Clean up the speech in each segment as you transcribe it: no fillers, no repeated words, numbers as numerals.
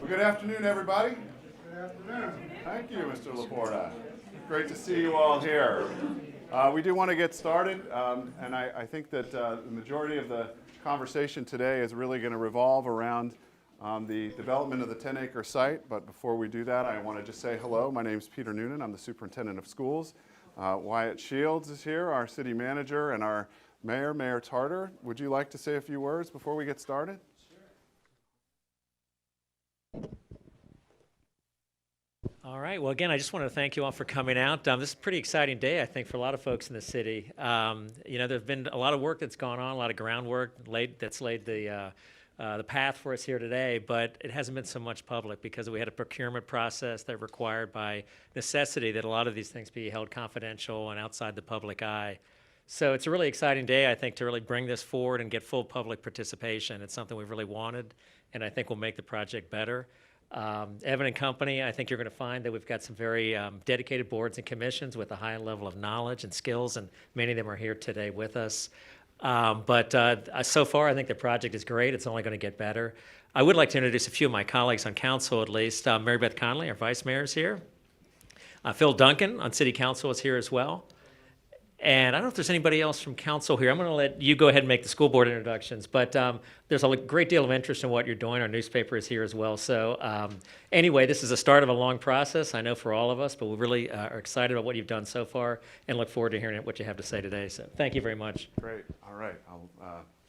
Well, good afternoon, everybody. Good afternoon. Thank you, Mr. Laporta. Great to see you all here. We do want to get started, and I think that the majority of the conversation today is really going to revolve around the development of the 10-acre site. But before we do that, I want to just say hello. My name is Peter Noonan. I'm the superintendent of schools. Wyatt Shields is here, our city manager, and our mayor, Mayor Tarter. Would you like to say a few words before we get started? All right. Well, again, I just want to thank you all for coming out. This is a pretty exciting day, I think, for a lot of folks in the city. There's been a lot of work that's gone on, a lot of groundwork that's laid the path for us here today, but it hasn't been so much public because we had a procurement process that required by necessity that a lot of these things be held confidential and outside the public eye. So it's a really exciting day, I think, to really bring this forward and get full public participation. It's something we've really wanted, and I think will make the project better. Evan and Company, I think you're going to find that we've got some very dedicated boards and commissions with a high level of knowledge and skills, and many of them are here today with us. But so far, I think the project is great. It's only going to get better. I would like to introduce a few of my colleagues on council, at least. Mary Beth Conley, our vice mayor, is here. Phil Duncan on city council is here as well. And I don't know if there's anybody else from council here. I'm going to let you go ahead and make the school board introductions. But there's a great deal of interest in what you're doing. Our newspaper is here as well. So anyway, this is the start of a long process, I know, for all of us. But we really are excited about what you've done so far and look forward to hearing what you have to say today. So thank you very much. Great. All right.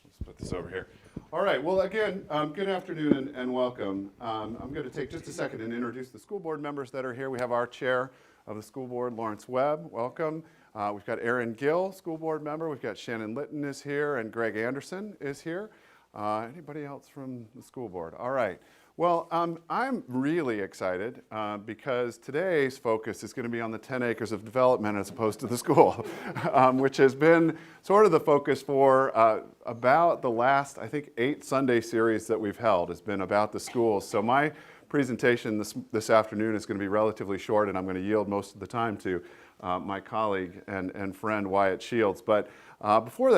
Let's put this over here. All right. Well, again, good afternoon and welcome. I'm going to take just a second and introduce the school board members that are here. We have our chair of the school board, Lawrence Webb. Welcome. We've got Aaron Gill, school board member. We've got Shannon Litton is here, and Greg Anderson is here. Anybody else from the school board? All right. Well, I'm really excited because today's focus is going to be on the 10 acres of development as opposed to the school, which has been sort of the focus for about the last, I think, 8 Sunday series that we've held has been about the schools. So my presentation this afternoon is going to be relatively short, and I'm going to yield most of the time to my colleague and friend Wyatt Shields. But before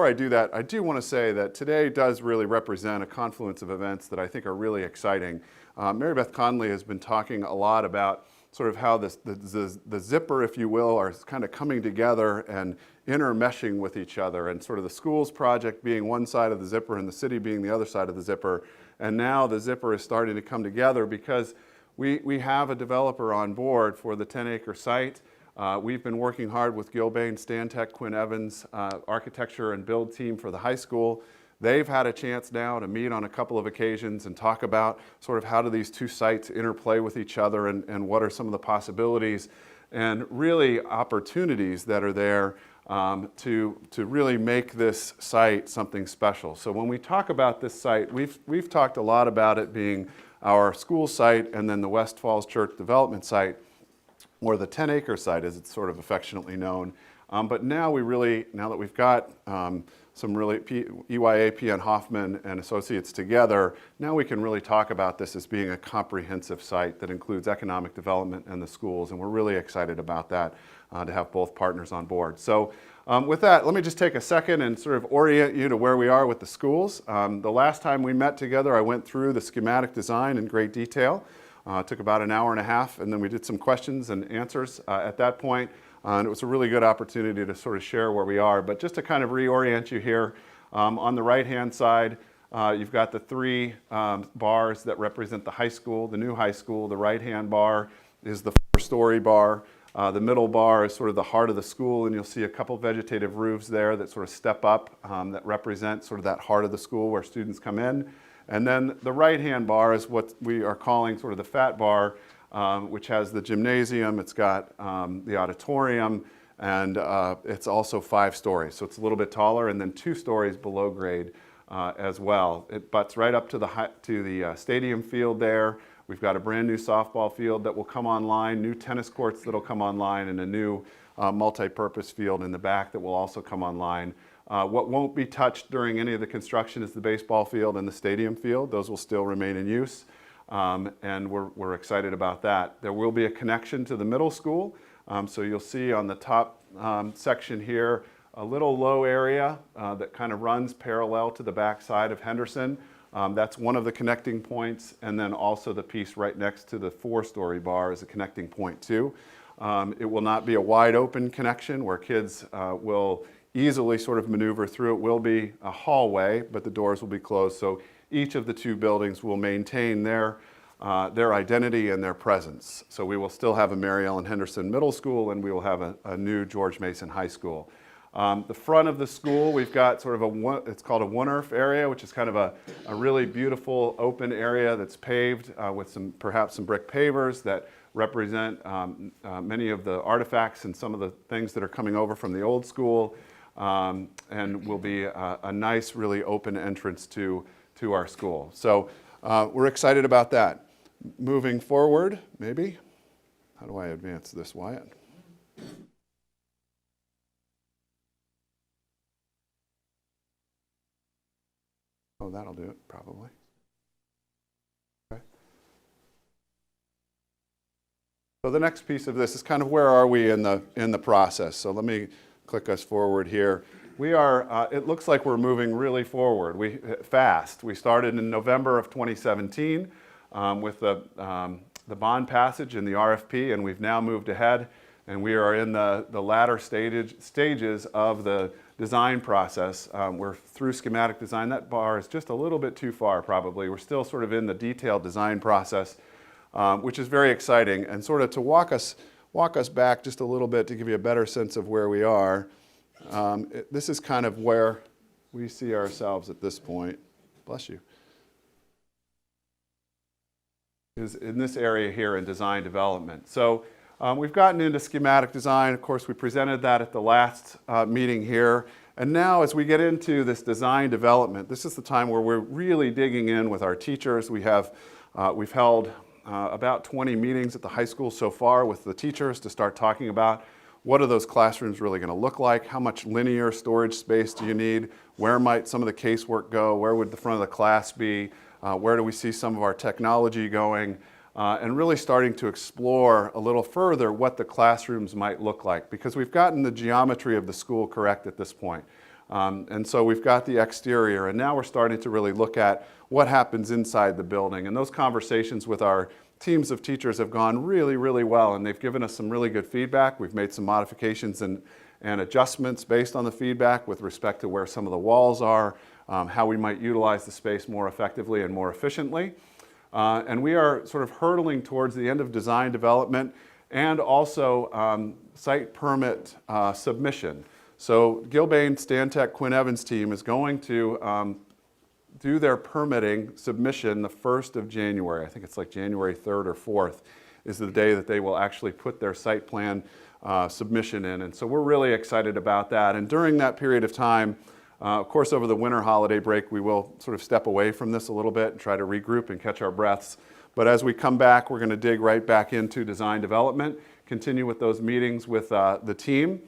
I do that, I do want to say that today does really represent a confluence of events that I think are really exciting. Mary Beth Conley has been talking a lot about sort of how the zipper, if you will, are kind of coming together and intermeshing with each other, and sort of the schools project being one side of the zipper and the city being the other side of the zipper. And now the zipper is starting to come together because we have a developer on board for the 10-acre site. We've been working hard with Gilbane, Stantec, Quinn Evans, architecture and build team for the high school. They've had a chance now to meet on a couple of occasions and talk about sort of how do these two sites interplay with each other and what are some of the possibilities and really opportunities that are there to really make this site something special. So when we talk about this site, we've talked a lot about it being our school site and then the West Falls Church development site, or the 10-acre site as it's sort of affectionately known. But now that we've got some really EYA, P.N. Hoffman and Associates together, now we can really talk about this as being a comprehensive site that includes economic development and the schools, and we're really excited about that, to have both partners on board. So with that, let me just take a second and sort of orient you to where we are with the schools. The last time we met together, I went through the schematic design in great detail. It took about an hour and a half, and then we did some questions and answers at that point. And it was a really good opportunity to sort of share where we are. But just to kind of reorient you here, on the right-hand side, you've got the 3 bars that represent the high school, the new high school. The right-hand bar is the 4-story bar. The middle bar is sort of the heart of the school, and you'll see a couple vegetative roofs there that sort of step up that represent sort of that heart of the school where students come in. And then the right-hand bar is what we are calling sort of the fat bar, which has the gymnasium, it's got the auditorium, and it's also 5 stories. So it's a little bit taller, and then 2 stories below grade as well. It butts right up to the stadium field there. We've got a brand new softball field that will come online, new tennis courts that will come online, and a new multi-purpose field in the back that will also come online. What won't be touched during any of the construction is the baseball field and the stadium field. Those will still remain in use, and we're excited about that. There will be a connection to the middle school, so you'll see on the top section here a little low area that kind of runs parallel to the back side of Henderson. That's one of the connecting points, and then also the piece right next to the 4-story bar is a connecting point too. It will not be a wide open connection where kids will easily sort of maneuver through. It will be a hallway, but the doors will be closed, so each of the 2 buildings will maintain their identity and their presence. So we will still have a Mary Ellen Henderson Middle School, and we will have a new George Mason High School. The front of the school, we've got sort of it's called a Wunnerf area, which is kind of a really beautiful open area that's paved with perhaps some brick pavers that represent many of the artifacts and some of the things that are coming over from the old school, and will be a nice, really open entrance to our school. So we're excited about that. Moving forward, maybe, how do I advance this, Wyatt? Oh, that'll do it, probably. Okay. So the next piece of this is kind of where are we in the process. So let me click us forward here. We are, it looks like we're moving really forward, fast. We started in November of 2017 with the bond passage and the RFP, and we've now moved ahead, and we are in the latter stages of the design process. We're through schematic design. That bar is just a little bit too far probably. We're still sort of in the detailed design process, which is very exciting. And sort of to walk us back just a little bit to give you a better sense of where we are, this is kind of where we see ourselves at this point. Bless you. Is in this area here in design development. So we've gotten into schematic design. Of course, we presented that at the last meeting here. And now as we get into this design development, this is the time where we're really digging in with our teachers. We've held about 20 meetings at the high school so far with the teachers to start talking about what are those classrooms really going to look like? How much linear storage space do you need? Where might some of the casework go? Where would the front of the class be? Where do we see some of our technology going? And really starting to explore a little further what the classrooms might look like, because we've gotten the geometry of the school correct at this point. And so we've got the exterior, and now we're starting to really look at what happens inside the building. And those conversations with our teams of teachers have gone really, really well, and they've given us some really good feedback. We've made some modifications and adjustments based on the feedback with respect to where some of the walls are, how we might utilize the space more effectively and more efficiently. And we are sort of hurtling towards the end of design development and also site permit submission. So Gilbane, Stantec, Quinn Evans team is going to do their permitting submission the 1st of January. I think it's like January 3rd or 4th is the day that they will actually put their site plan submission in. And so we're really excited about that. And during that period of time, of course, over the winter holiday break, we will sort of step away from this a little bit and try to regroup and catch our breaths. But as we come back, we're going to dig right back into design development, continue with those meetings with the team.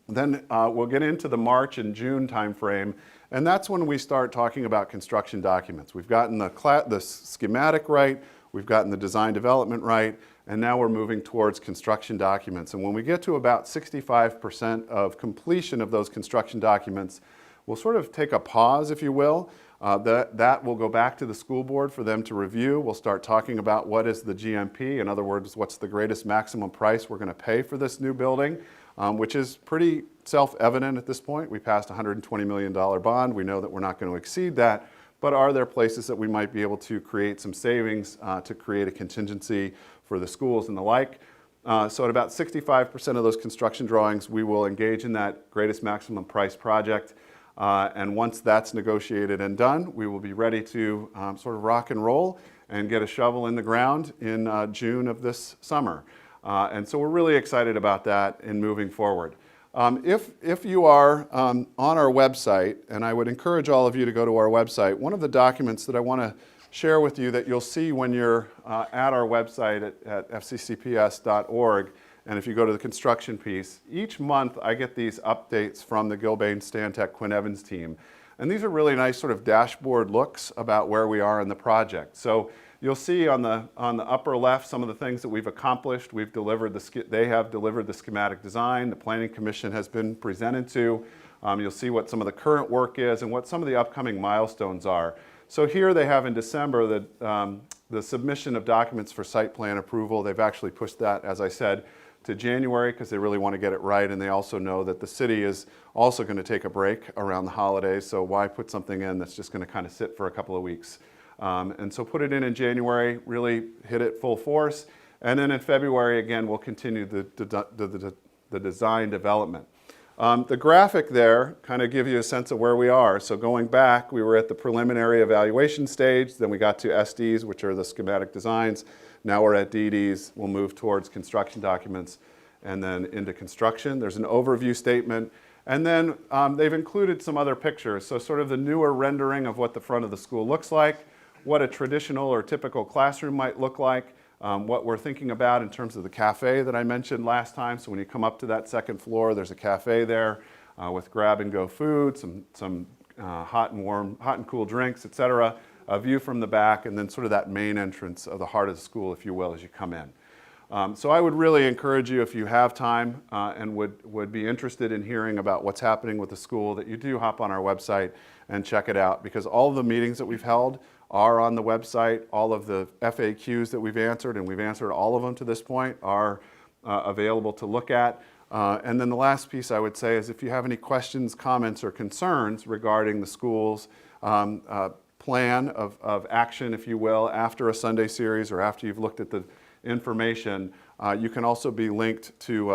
Then we'll get into the March and June timeframe, and that's when we start talking about construction documents. We've gotten the schematic right, we've gotten the design development right, and now we're moving towards construction documents. And when we get to about 65% of completion of those construction documents, we'll sort of take a pause, if you will. That will go back to the school board for them to review. We'll start talking about what is the GMP. In other words, what's the greatest maximum price we're going to pay for this new building, which is pretty self-evident at this point. We passed a $120 million bond. We know that we're not going to exceed that. But are there places that we might be able to create some savings to create a contingency for the schools and the like? So at about 65% of those construction drawings, we will engage in that greatest maximum price project. And once that's negotiated and done, we will be ready to sort of rock and roll and get a shovel in the ground in June of this summer. And so we're really excited about that in moving forward. If you are on our website, and I would encourage all of you to go to our website, one of the documents that I want to share with you that you'll see when you're at our website at fccps.org, and if you go to the construction piece, each month I get these updates from the Gilbane, Stantec, Quinn Evans team. And these are really nice sort of dashboard looks about where we are in the project. So you'll see on the upper left some of the things that we've accomplished. They have delivered the schematic design. The Planning Commission has been presented to. You'll see what some of the current work is and what some of the upcoming milestones are. So here they have in December the submission of documents for site plan approval. They've actually pushed that, as I said, to January because they really want to get it right, and they also know that the city is also going to take a break around the holidays, so why put something in that's just going to kind of sit for a couple of weeks? And so put it in January, really hit it full force, and then in February, again, we'll continue the design development. The graphic there kind of give you a sense of where we are. So going back, we were at the preliminary evaluation stage, then we got to SDs, which are the schematic designs. Now we're at DDs. We'll move towards construction documents and then into construction. There's an overview statement. And then they've included some other pictures. So sort of the newer rendering of what the front of the school looks like, what a traditional or typical classroom might look like, what we're thinking about in terms of the cafe that I mentioned last time. So when you come up to that second floor, there's a cafe there with grab-and-go food, some hot and cool drinks, etc. A view from the back, and then sort of that main entrance of the heart of the school, if you will, as you come in. So I would really encourage you, if you have time and would be interested in hearing about what's happening with the school, that you do hop on our website and check it out, because all of the meetings that we've held are on the website. All of the FAQs that we've answered, and we've answered all of them to this point, are available to look at. And then the last piece I would say is if you have any questions, comments, or concerns regarding the school's plan of action, if you will, after a Sunday series or after you've looked at the information, you can also be linked to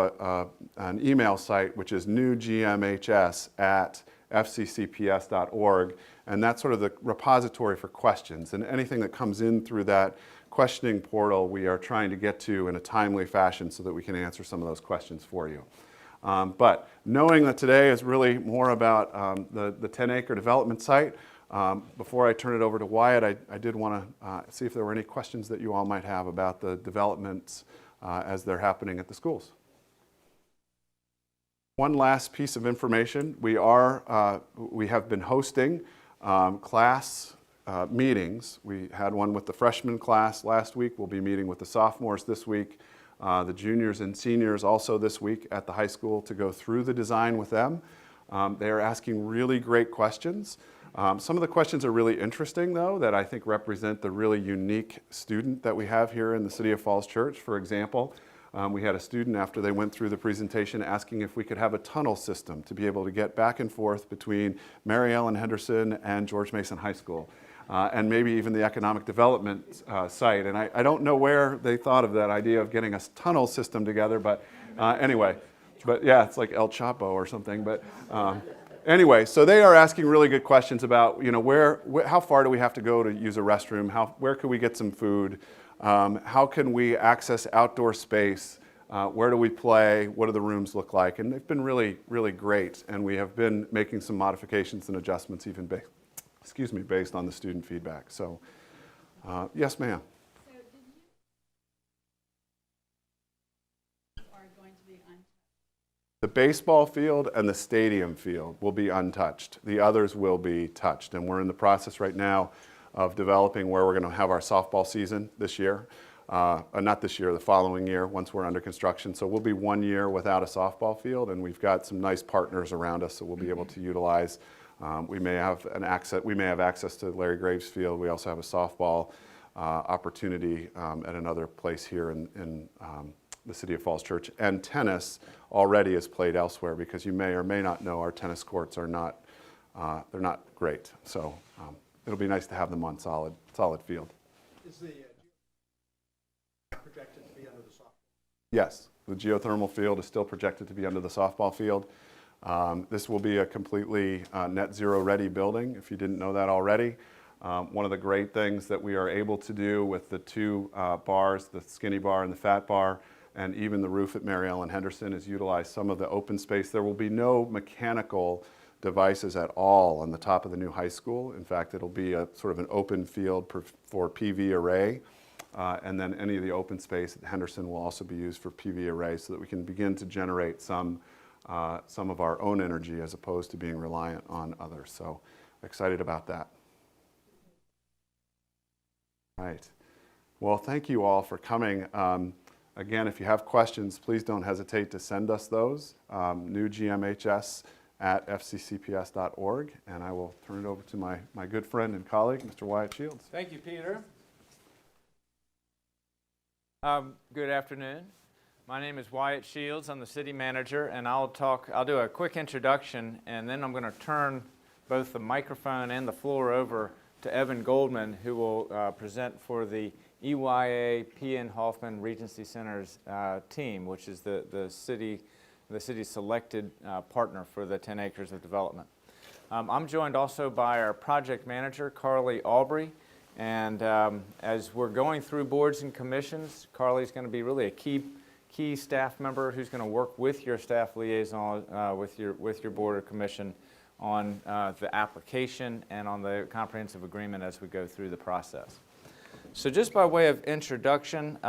an email site, which is newgmhs@fccps.org, and that's sort of the repository for questions. And anything that comes in through that questioning portal, we are trying to get to in a timely fashion so that we can answer some of those questions for you. But knowing that today is really more about the 10-acre development site, before I turn it over to Wyatt, I did want to see if there were any questions that you all might have about the developments as they're happening at the schools. One last piece of information. We have been hosting class meetings. We had one with the freshman class last week. We'll be meeting with the sophomores this week. The juniors and seniors also this week at the high school to go through the design with them. They are asking really great questions. Some of the questions are really interesting, though, that I think represent the really unique student that we have here in the City of Falls Church. For example, we had a student, after they went through the presentation, asking if we could have a tunnel system to be able to get back and forth between Mary Ellen Henderson and George Mason High School, and maybe even the economic development site. And I don't know where they thought of that idea of getting a tunnel system together, but anyway. But yeah, it's like El Chapo or something. But anyway, so they are asking really good questions about, how far do we have to go to use a restroom? Where could we get some food? How can we access outdoor space? Where do we play? What do the rooms look like? And they've been really, really great. And we have been making some modifications and adjustments even based on the student feedback. So, yes, ma'am. So did you are going to be untouched? The baseball field and the stadium field will be untouched. The others will be touched. And we're in the process right now of developing where we're going to have our softball season this year. Not this year, the following year, once we're under construction. So we'll be 1 year without a softball field, and we've got some nice partners around us that we'll be able to utilize. We may have access to Larry Graves Field. We also have a softball opportunity at another place here in the City of Falls Church. And tennis already is played elsewhere, because you may or may not know our tennis courts are not they're not great. So it'll be nice to have them on solid field. Is the projected to be under the softball? Yes, the geothermal field is still projected to be under the softball field. This will be a completely net zero ready building, if you didn't know that already. One of the great things that we are able to do with the two bars, the skinny bar and the fat bar, and even the roof at Mary Ellen Henderson, is utilize some of the open space. There will be no mechanical devices at all on the top of the new high school. In fact, it'll be a sort of an open field for PV array. And then any of the open space at Henderson will also be used for PV arrays, so that we can begin to generate some of our own energy as opposed to being reliant on others. So excited about that. All right. Well, thank you all for coming. Again, if you have questions, please don't hesitate to send us those. newgmhs@fccps.org. fccps.org. And I will turn it over to my good friend and colleague, Mr. Wyatt Shields. Thank you, Peter. Good afternoon. My name is Wyatt Shields. I'm the city manager, and I'll do a quick introduction, and then I'm going to turn both the microphone and the floor over to Evan Goldman, who will present for the EYA P.N. Hoffman Regency Center's team, which is the city's selected partner for the 10 acres of development. I'm joined also by our project manager, Carly Aubrey. And as we're going through boards and commissions, Carly's going to be really a key staff member who's going to work with your staff liaison, with your board or commission on the application and on the comprehensive agreement as we go through the process. So just by way of introduction,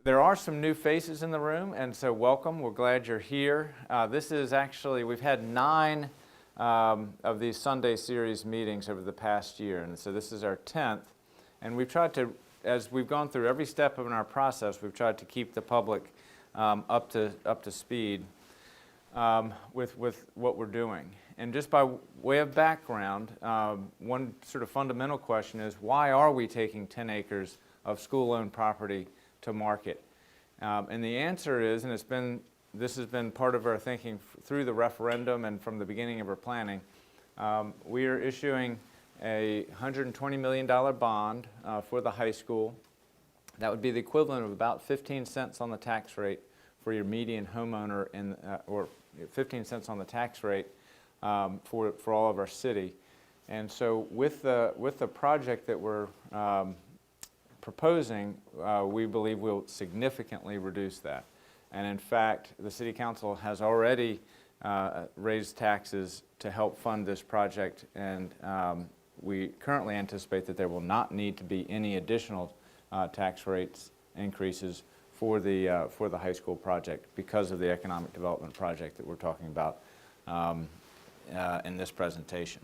there are some new faces in the room, and so welcome. We're glad you're here. This is actually, we've had 9 of these Sunday series meetings over the past year, and so this is our 10th. And we've tried to, as we've gone through every step of our process, we've tried to keep the public up to speed with what we're doing. And just by way of background, one sort of fundamental question is, why are we taking 10 acres of school-owned property to market? And the answer is, and this has been part of our thinking through the referendum and from the beginning of our planning, we are issuing a $120 million bond for the high school. That would be the equivalent of about 15 cents on the tax rate for your median homeowner, or 15 cents on the tax rate for all of our city. And so with the project that we're proposing, we believe we'll significantly reduce that. And in fact, the City Council has already raised taxes to help fund this project, and we currently anticipate that there will not need to be any additional tax rates increases for the high school project because of the economic development project that we're talking about in this presentation.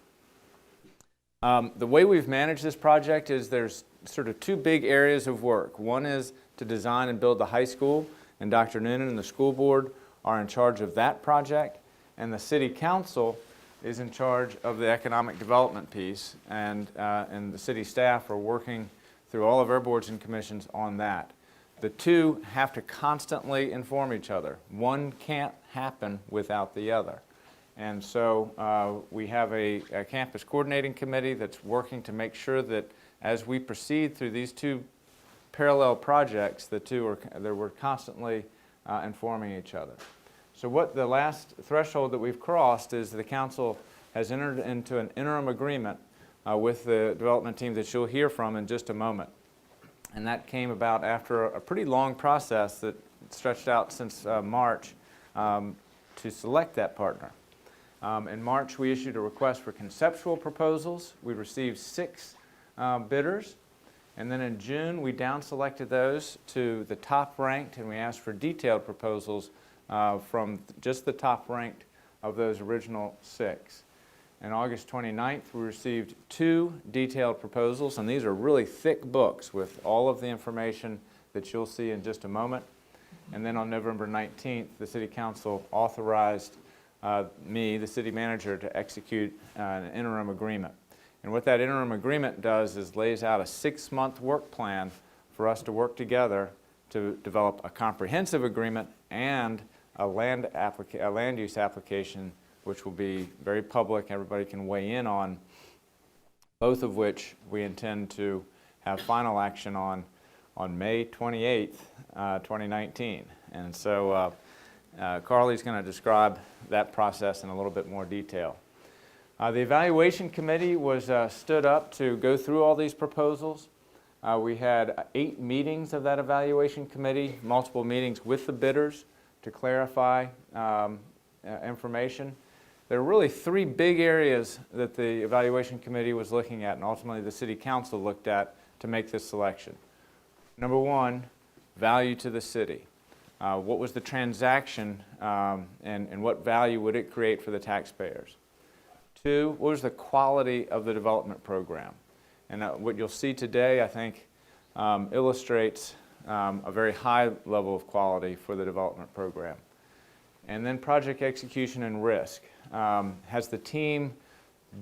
The way we've managed this project is there's sort of 2 big areas of work. One is to design and build the high school, and Dr. Noonan and the school board are in charge of that project, and the City Council is in charge of the economic development piece, and the city staff are working through all of our boards and commissions on that. The 2 have to constantly inform each other. One can't happen without the other. And so we have a campus coordinating committee that's working to make sure that as we proceed through these 2 parallel projects, we're constantly informing each other. So what the last threshold that we've crossed is the council has entered into an interim agreement with the development team that you'll hear from in just a moment. And that came about after a pretty long process that stretched out since March to select that partner. In March, we issued a request for conceptual proposals. We received 6 bidders. And then in June, we down-selected those to the top-ranked, and we asked for detailed proposals from just the top-ranked of those original 6. On August 29th, we received 2 detailed proposals, and these are really thick books with all of the information that you'll see in just a moment. And then on November 19th, the City Council authorized me, the city manager, to execute an interim agreement. And what that interim agreement does is lays out a 6-month work plan for us to work together to develop a comprehensive agreement and a land use application, which will be very public. Everybody can weigh in on, both of which we intend to have final action on May 28th, 2019. And so Carly's going to describe that process in a little bit more detail. The evaluation committee was stood up to go through all these proposals. We had 8 meetings of that evaluation committee, multiple meetings with the bidders to clarify information. There are really 3 big areas that the evaluation committee was looking at, and ultimately the City Council looked at to make this selection. Number 1, value to the city. What was the transaction and what value would it create for the taxpayers? 2, what was the quality of the development program? And what you'll see today, I think, illustrates a very high level of quality for the development program. And then project execution and risk. Has the team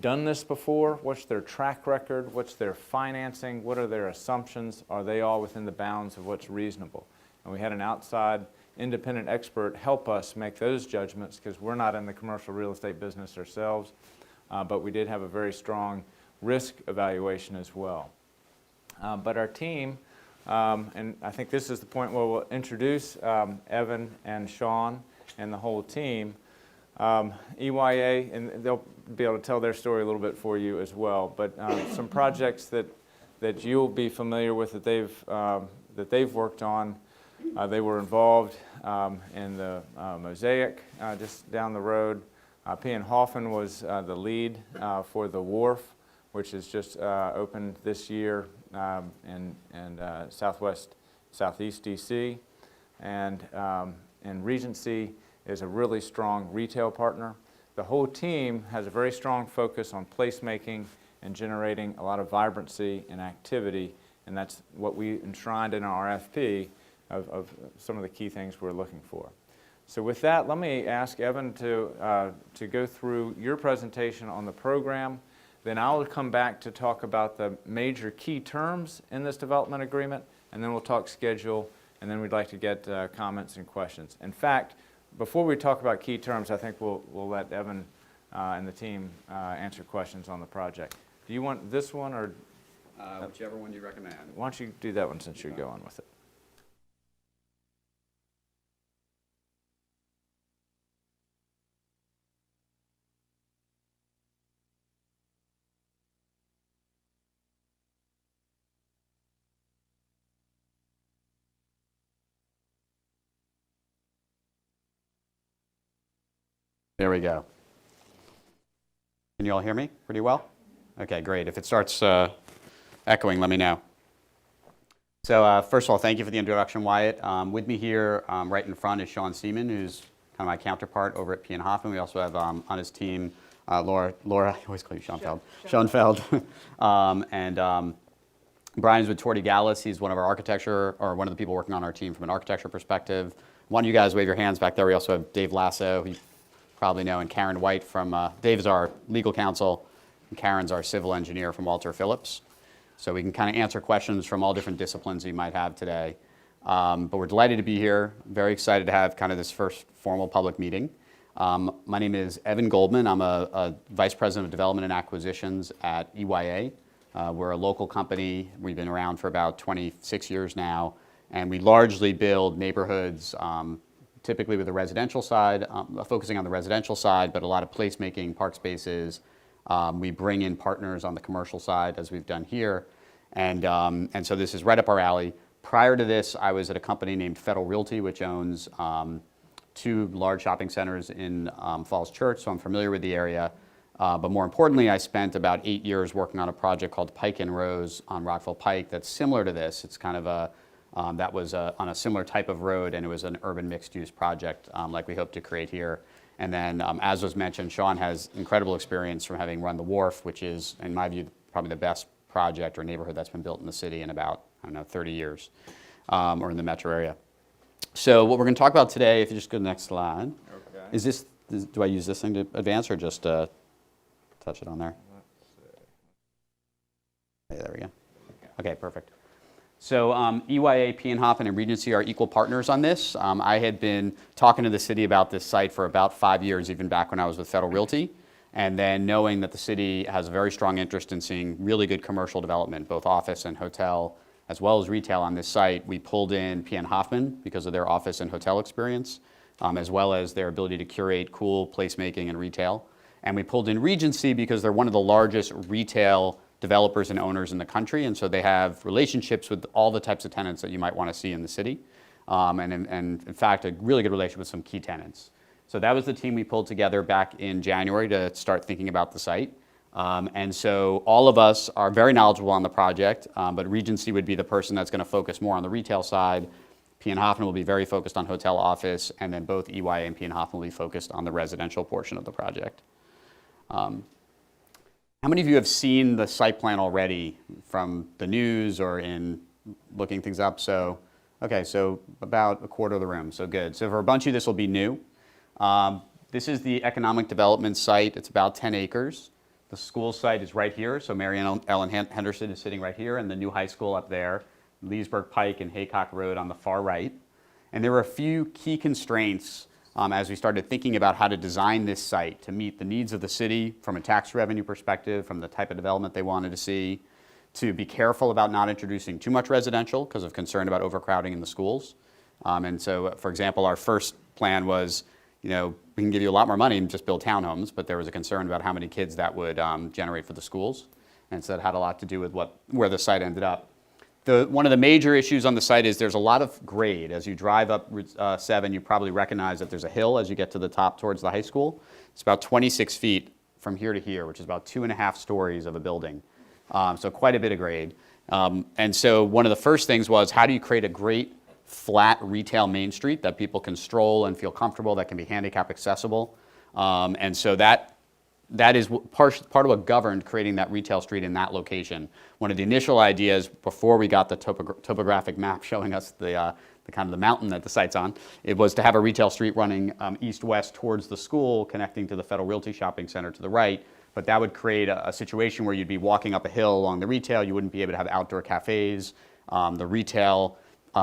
done this before? What's their track record? What's their financing? What are their assumptions? Are they all within the bounds of what's reasonable? And we had an outside independent expert help us make those judgments because we're not in the commercial real estate business ourselves, but we did have a very strong risk evaluation as well. But our team, and I think this is the point where we'll introduce Evan and Sean and the whole team. EYA, and they'll be able to tell their story a little bit for you as well, but some projects that you'll be familiar with that they've worked on. They were involved in the Mosaic just down the road. P.N. Hoffman was the lead for the Wharf, which is just opened this year in southeast D.C. And Regency is a really strong retail partner. The whole team has a very strong focus on placemaking and generating a lot of vibrancy and activity, and that's what we enshrined in our RFP of some of the key things we're looking for. So with that, let me ask Evan to go through your presentation on the program. Then I'll come back to talk about the major key terms in this development agreement, and then we'll talk schedule, and then we'd like to get comments and questions. In fact, before we talk about key terms, I think we'll let Evan and the team answer questions on the project. Do you want this one or? Whichever one you recommend. Why don't you do that one since you're going with it? There we go. Can you all hear me pretty well? Okay, great. If it starts echoing, let me know. So first of all, thank you for the introduction, Wyatt. With me here right in front is Sean Seaman, who's kind of my counterpart over at P.N. Hoffman. We also have on his team Laura, I always call you Sean Feld. Sean Feld. And Brian's with Torty Gallus. He's one of our architecture, or one of the people working on our team from an architecture perspective. Why don't you guys wave your hands back there? We also have Dave Lasso, who you probably know, and Karen White from, Dave's our legal counsel, and Karen's our civil engineer from Walter Phillips. So we can kind of answer questions from all different disciplines you might have today. But we're delighted to be here, very excited to have kind of this first formal public meeting. My name is Evan Goldman. I'm a Vice President of Development and Acquisitions at EYA. We're a local company. We've been around for about 26 years now, and we largely build neighborhoods, typically with the residential side, focusing on the residential side, but a lot of placemaking, park spaces. We bring in partners on the commercial side, as we've done here, and so this is right up our alley. Prior to this, I was at a company named Federal Realty, which owns 2 large shopping centers in Falls Church, so I'm familiar with the area. But more importantly, I spent about 8 years working on a project called Pike and Rose on Rockville Pike that's similar to this. It's kind of a that was on a similar type of road, and it was an urban mixed-use project like we hope to create here. And then, as was mentioned, Sean has incredible experience from having run the Wharf, which is, in my view, probably the best project or neighborhood that's been built in the city in about, 30 years, or in the metro area. So what we're going to talk about today, if you just go to the next slide, is this, do I use this thing to advance or just touch it on there? Okay, there we go. Okay, perfect. So EYA, P.N. Hoffman, and Regency are equal partners on this. I had been talking to the city about this site for about 5 years, even back when I was with Federal Realty. And then knowing that the city has a very strong interest in seeing really good commercial development, both office and hotel, as well as retail on this site, we pulled in P.N. Hoffman because of their office and hotel experience, as well as their ability to curate cool placemaking and retail. And we pulled in Regency because they're one of the largest retail developers and owners in the country, and so they have relationships with all the types of tenants that you might want to see in the city, and in fact, a really good relationship with some key tenants. So that was the team we pulled together back in January to start thinking about the site. And so all of us are very knowledgeable on the project, but Regency would be the person that's going to focus more on the retail side. P.N. Hoffman will be very focused on hotel office, and then both EYA and P.N. Hoffman will be focused on the residential portion of the project. How many of you have seen the site plan already from the news or in looking things up? So, okay, so about a quarter of the room, so good. So for a bunch of you, this will be new. This is the economic development site. It's about 10 acres. The school site is right here. So Mary Ellen Henderson is sitting right here, and the new high school up there, Leesburg Pike and Haycock Road on the far right. And there were a few key constraints as we started thinking about how to design this site to meet the needs of the city from a tax revenue perspective, from the type of development they wanted to see, to be careful about not introducing too much residential because of concern about overcrowding in the schools. And so, for example, our first plan was, we can give you a lot more money and just build townhomes, but there was a concern about how many kids that would generate for the schools. And so that had a lot to do with where the site ended up. One of the major issues on the site is there's a lot of grade. As you drive up Route 7, you probably recognize that there's a hill as you get to the top towards the high school. It's about 26 feet from here to here, which is about 2.5 stories of a building. So quite a bit of grade. And so one of the first things was, how do you create a great flat retail main street that people can stroll and feel comfortable, that can be handicap accessible? And so that is part of what governed creating that retail street in that location. One of the initial ideas before we got the topographic map showing us the kind of the mountain that the site's on, it was to have a retail street running east-west towards the school, connecting to the Federal Realty Shopping Center to the right. But that would create a situation where you'd be walking up a hill along the retail. You wouldn't be able to have outdoor cafes. The retail,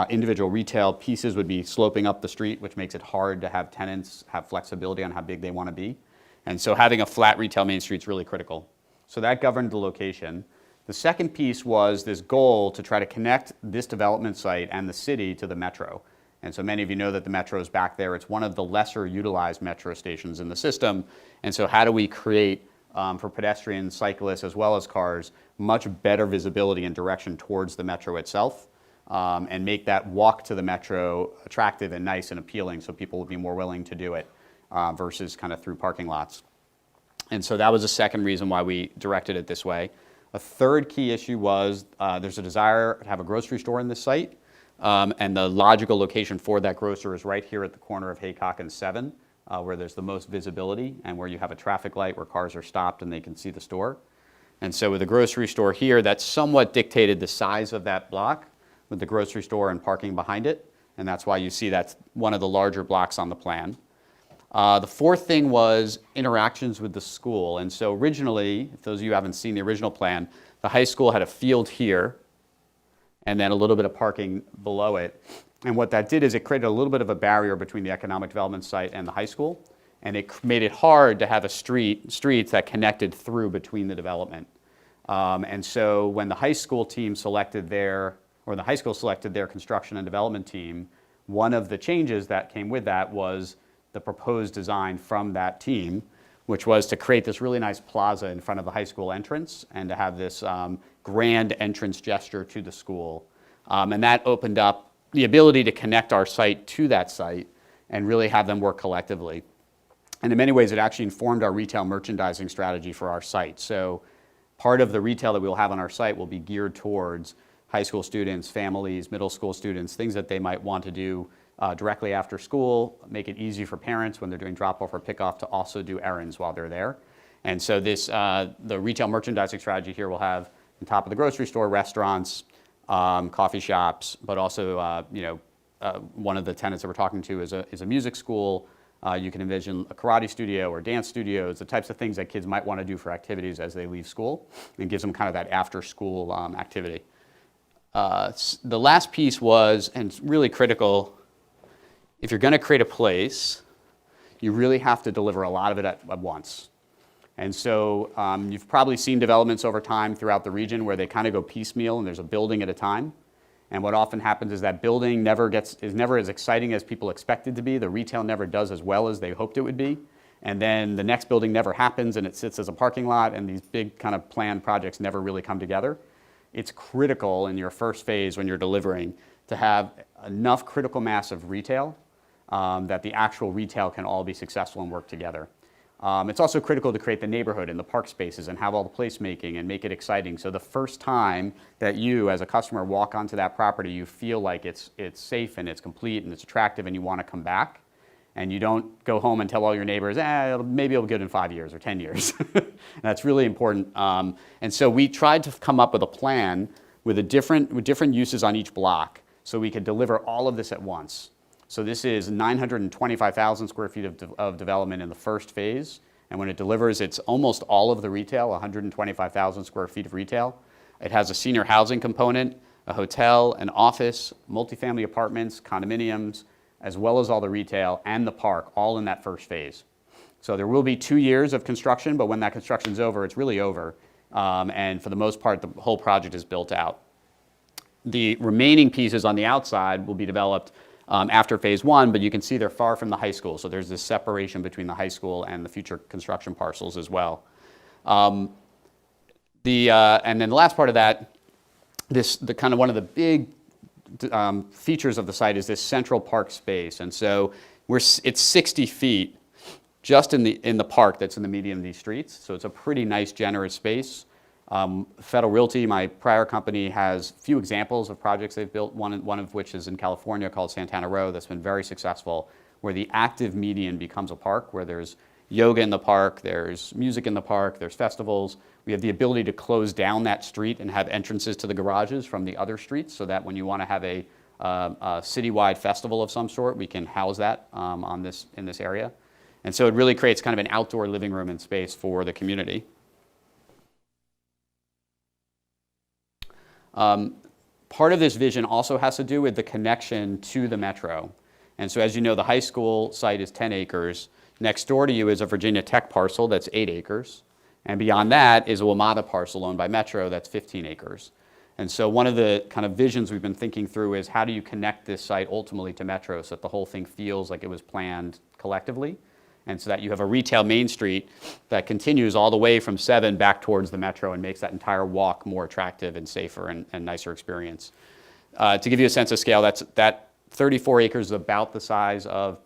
individual retail pieces would be sloping up the street, which makes it hard to have tenants have flexibility on how big they want to be. And so having a flat retail main street is really critical. So that governed the location. The second piece was this goal to try to connect this development site and the city to the metro. And so many of you know that the metro is back there. It's one of the lesser utilized metro stations in the system. And so how do we create, for pedestrians, cyclists, as well as cars, much better visibility and direction towards the metro itself, and make that walk to the metro attractive and nice and appealing so people will be more willing to do it versus kind of through parking lots. And so that was the second reason why we directed it this way. A third key issue was there's a desire to have a grocery store in this site, and the logical location for that grocer is right here at the corner of Haycock and 7, where there's the most visibility and where you have a traffic light where cars are stopped and they can see the store. And so with a grocery store here, that somewhat dictated the size of that block with the grocery store and parking behind it, and that's why you see that's one of the larger blocks on the plan. The fourth thing was interactions with the school. And so originally, if those of you haven't seen the original plan, the high school had a field here and then a little bit of parking below it. And what that did is it created a little bit of a barrier between the economic development site and the high school. And it made it hard to have streets that connected through between the development. And so when the high school team selected the high school selected their construction and development team, one of the changes that came with that was the proposed design from that team, which was to create this really nice plaza in front of the high school entrance and to have this grand entrance gesture to the school. And that opened up the ability to connect our site to that site and really have them work collectively. And in many ways, it actually informed our retail merchandising strategy for our site. So part of the retail that we'll have on our site will be geared towards high school students, families, middle school students, things that they might want to do directly after school, make it easy for parents when they're doing drop-off or pick-off to also do errands while they're there. And so the retail merchandising strategy here will have, on top of the grocery store, restaurants, coffee shops, but also, one of the tenants that we're talking to is a music school. You can envision a karate studio or dance studios, the types of things that kids might want to do for activities as they leave school, and gives them kind of that after-school activity. The last piece was, and it's really critical, if you're going to create a place, you really have to deliver a lot of it at once. And so you've probably seen developments over time throughout the region where they kind of go piecemeal and there's a building at a time. And what often happens is that building is never as exciting as people expect it to be. The retail never does as well as they hoped it would be. And then the next building never happens and it sits as a parking lot, and these big kind of planned projects never really come together. It's critical in your first phase when you're delivering to have enough critical mass of retail that the actual retail can all be successful and work together. It's also critical to create the neighborhood and the park spaces and have all the placemaking and make it exciting. So the first time that you, as a customer, walk onto that property, you feel like it's safe and it's complete and it's attractive and you want to come back. And you don't go home and tell all your neighbors, maybe it'll be good in 5 years or 10 years. That's really important. And so we tried to come up with a plan with different uses on each block so we could deliver all of this at once. So this is 925,000 square feet of development in the first phase. And when it delivers, it's almost all of the retail, 125,000 square feet of retail. It has a senior housing component, a hotel, an office, multifamily apartments, condominiums, as well as all the retail and the park, all in that first phase. So there will be 2 years of construction, but when that construction's over, it's really over. And for the most part, the whole project is built out. The remaining pieces on the outside will be developed after phase 1, but you can see they're far from the high school. So there's this separation between the high school and the future construction parcels as well. And then the last part of that, the kind of one of the big features of the site is this central park space. And so it's 60 feet just in the park that's in the median of these streets. So it's a pretty nice, generous space. Federal Realty, my prior company, has a few examples of projects they've built, one of which is in California called Santana Row that's been very successful, where the active median becomes a park, where there's yoga in the park, there's music in the park, there's festivals. We have the ability to close down that street and have entrances to the garages from the other streets so that when you want to have a citywide festival of some sort, we can house that in this area. And so it really creates kind of an outdoor living room and space for the community. Part of this vision also has to do with the connection to the metro. And so as you know, the high school site is 10 acres. Next door to you is a Virginia Tech parcel that's 8 acres. And beyond that is a WMATA parcel owned by Metro that's 15 acres. And so one of the kind of visions we've been thinking through is how do you connect this site ultimately to Metro so that the whole thing feels like it was planned collectively, and so that you have a retail main street that continues all the way from 7 back towards the Metro and makes that entire walk more attractive and safer and nicer experience. To give you a sense of scale, that 34 acres is about the size of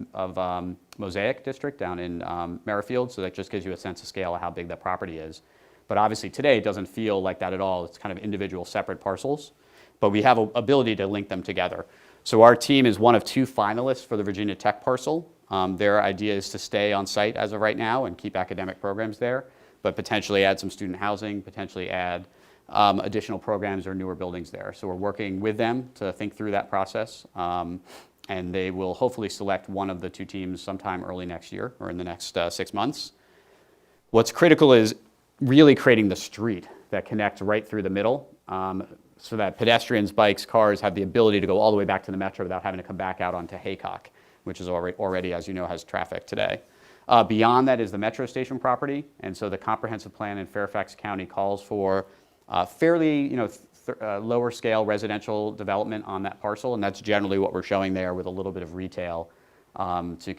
Mosaic District down in Merrifield, so that just gives you a sense of scale of how big that property is. But obviously today it doesn't feel like that at all. It's kind of individual separate parcels, but we have an ability to link them together. So our team is one of 2 finalists for the Virginia Tech parcel. Their idea is to stay on site as of right now and keep academic programs there, but potentially add some student housing, potentially add additional programs or newer buildings there. So we're working with them to think through that process, and they will hopefully select one of the 2 teams sometime early next year or in the next 6 months. What's critical is really creating the street that connects right through the middle, so that pedestrians, bikes, cars have the ability to go all the way back to the Metro without having to come back out onto Haycock, which is already, as you know, has traffic today. Beyond that is the Metro Station property, and so the comprehensive plan in Fairfax County calls for fairly, lower scale residential development on that parcel, and that's generally what we're showing there with a little bit of retail to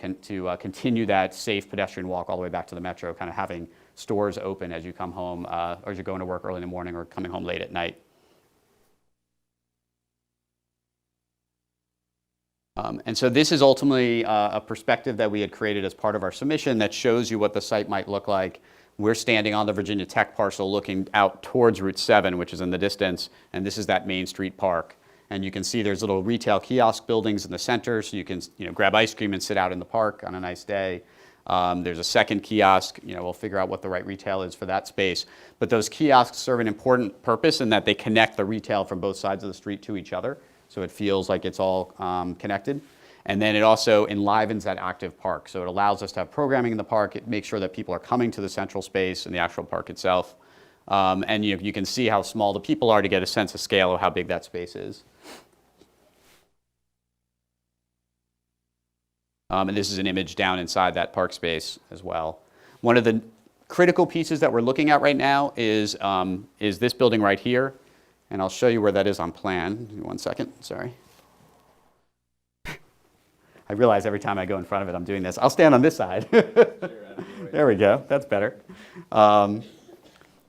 continue that safe pedestrian walk all the way back to the Metro, kind of having stores open as you come home or as you're going to work early in the morning or coming home late at night. And so this is ultimately a perspective that we had created as part of our submission that shows you what the site might look like. We're standing on the Virginia Tech parcel looking out towards Route 7, which is in the distance, and this is that Main Street park. And you can see there's little retail kiosk buildings in the center, so you can grab ice cream and sit out in the park on a nice day. There's a second kiosk. We'll figure out what the right retail is for that space. But those kiosks serve an important purpose in that they connect the retail from both sides of the street to each other, so it feels like it's all connected. And then it also enlivens that active park. So it allows us to have programming in the park. It makes sure that people are coming to the central space and the actual park itself. And you can see how small the people are to get a sense of scale of how big that space is. And this is an image down inside that park space as well. One of the critical pieces that we're looking at right now is this building right here. And I'll show you where that is on plan. Give me 1 second, sorry. I realize every time I go in front of it, I'm doing this. I'll stand on this side. There we go, that's better.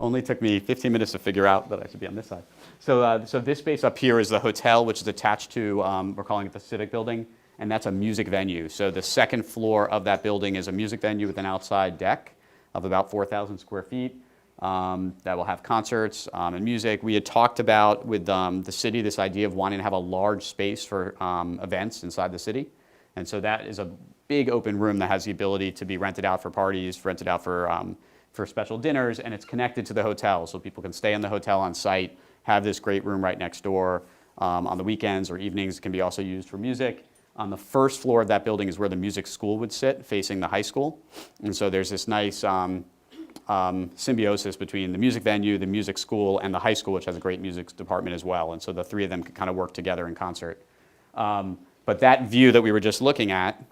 Only took me 15 minutes to figure out that I should be on this side. So this space up here is the hotel, which is attached to, we're calling it the Civic Building, and that's a music venue. So the second floor of that building is a music venue with an outside deck of about 4,000 square feet. That will have concerts and music. We had talked about with the city this idea of wanting to have a large space for events inside the city. And so that is a big open room that has the ability to be rented out for parties, rented out for special dinners, and it's connected to the hotel. So people can stay in the hotel on site, have this great room right next door. On the weekends or evenings, it can be also used for music. On the first floor of that building is where the music school would sit, facing the high school. And so there's this nice symbiosis between the music venue, the music school, and the high school, which has a great music department as well. And so the three of them could kind of work together in concert. But that view that we were just looking at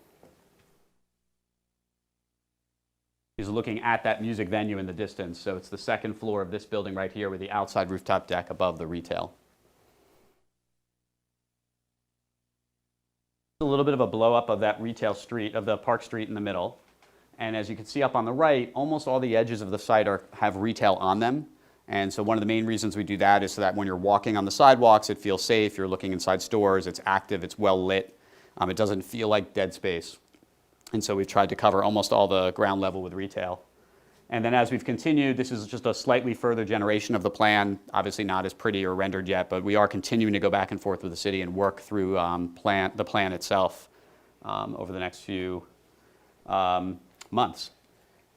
is looking at that music venue in the distance. So it's the second floor of this building right here with the outside rooftop deck above the retail. A little bit of a blow up of that retail street, of the Park Street in the middle. And as you can see up on the right, almost all the edges of the site have retail on them. And so one of the main reasons we do that is so that when you're walking on the sidewalks, it feels safe. You're looking inside stores, it's active, it's well lit. It doesn't feel like dead space. And so we've tried to cover almost all the ground level with retail. And then as we've continued, this is just a slightly further generation of the plan, obviously not as pretty or rendered yet, but we are continuing to go back and forth with the city and work through the plan itself over the next few months.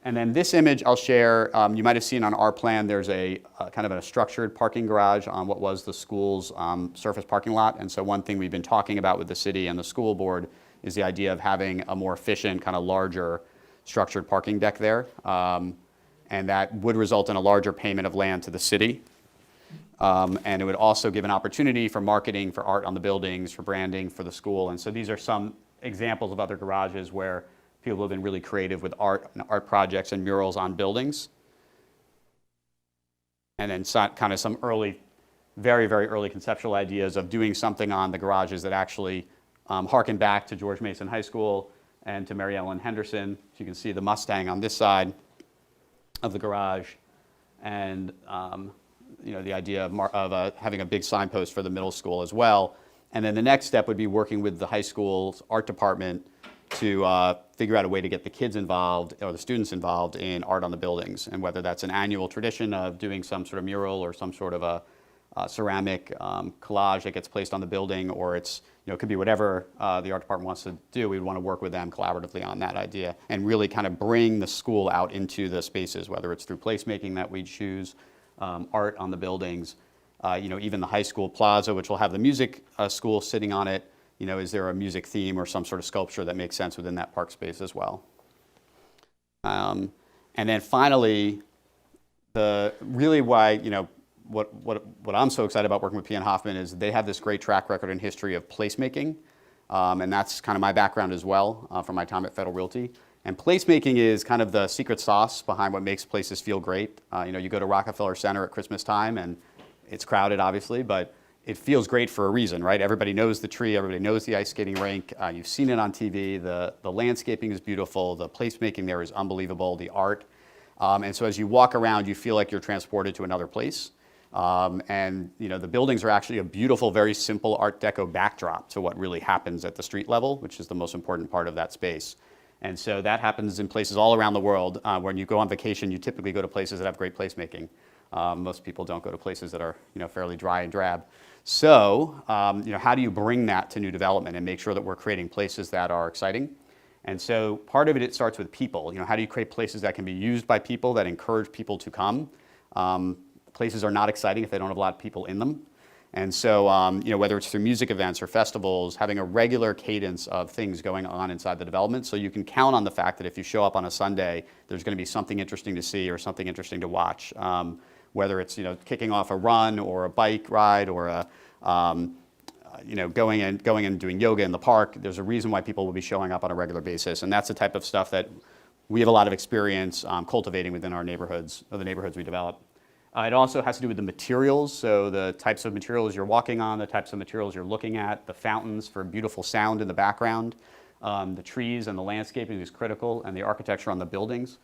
And then this image I'll share, you might have seen on our plan, there's a kind of a structured parking garage on what was the school's surface parking lot. And so one thing we've been talking about with the city and the school board is the idea of having a more efficient, kind of larger structured parking deck there. And that would result in a larger payment of land to the city. And it would also give an opportunity for marketing, for art on the buildings, for branding, for the school. And so these are some examples of other garages where people have been really creative with art projects and murals on buildings. And then kind of some early, very, very early conceptual ideas of doing something on the garages that actually harken back to George Mason High School and to Mary Ellen Henderson. So you can see the Mustang on this side of the garage, and the idea of having a big signpost for the middle school as well. And then the next step would be working with the high school's art department to figure out a way to get the kids involved or the students involved in art on the buildings, and whether that's an annual tradition of doing some sort of mural or some sort of a ceramic collage that gets placed on the building, or it could be whatever the art department wants to do. We'd want to work with them collaboratively on that idea and really kind of bring the school out into the spaces, whether it's through placemaking that we choose, art on the buildings, even the high school plaza, which will have the music school sitting on it. Is there a music theme or some sort of sculpture that makes sense within that park space as well? And then finally, what I'm so excited about working with P.N. Hoffman is they have this great track record and history of placemaking. And that's kind of my background as well from my time at Federal Realty. And placemaking is kind of the secret sauce behind what makes places feel great. You go to Rockefeller Center at Christmas time and it's crowded, obviously, but it feels great for a reason, right? Everybody knows the tree, everybody knows the ice skating rink. You've seen it on TV. The landscaping is beautiful. The placemaking there is unbelievable, the art. And so as you walk around, you feel like you're transported to another place. And the buildings are actually a beautiful, very simple Art Deco backdrop to what really happens at the street level, which is the most important part of that space. And so that happens in places all around the world. When you go on vacation, you typically go to places that have great placemaking. Most people don't go to places that are fairly dry and drab. So how do you bring that to new development and make sure that we're creating places that are exciting? And so part of it starts with people. How do you create places that can be used by people, that encourage people to come? Places are not exciting if they don't have a lot of people in them. And so, whether it's through music events or festivals, having a regular cadence of things going on inside the development, so you can count on the fact that if you show up on a Sunday, there's going to be something interesting to see or something interesting to watch. Whether it's kicking off a run or a bike ride or going and doing yoga in the park, there's a reason why people will be showing up on a regular basis, and that's the type of stuff that we have a lot of experience cultivating within our neighborhoods or the neighborhoods we develop. It also has to do with the materials, so the types of materials you're walking on, the types of materials you're looking at, the fountains for beautiful sound in the background, the trees and the landscaping is critical, and the architecture on the buildings.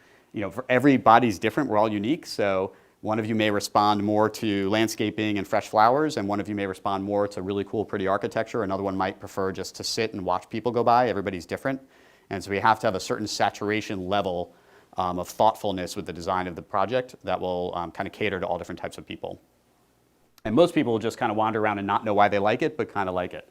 For everybody's different, we're all unique, so one of you may respond more to landscaping and fresh flowers, and one of you may respond more to really cool, pretty architecture. Another one might prefer just to sit and watch people go by. Everybody's different, and so we have to have a certain saturation level of thoughtfulness with the design of the project that will kind of cater to all different types of people. And most people will just kind of wander around and not know why they like it, but kind of like it.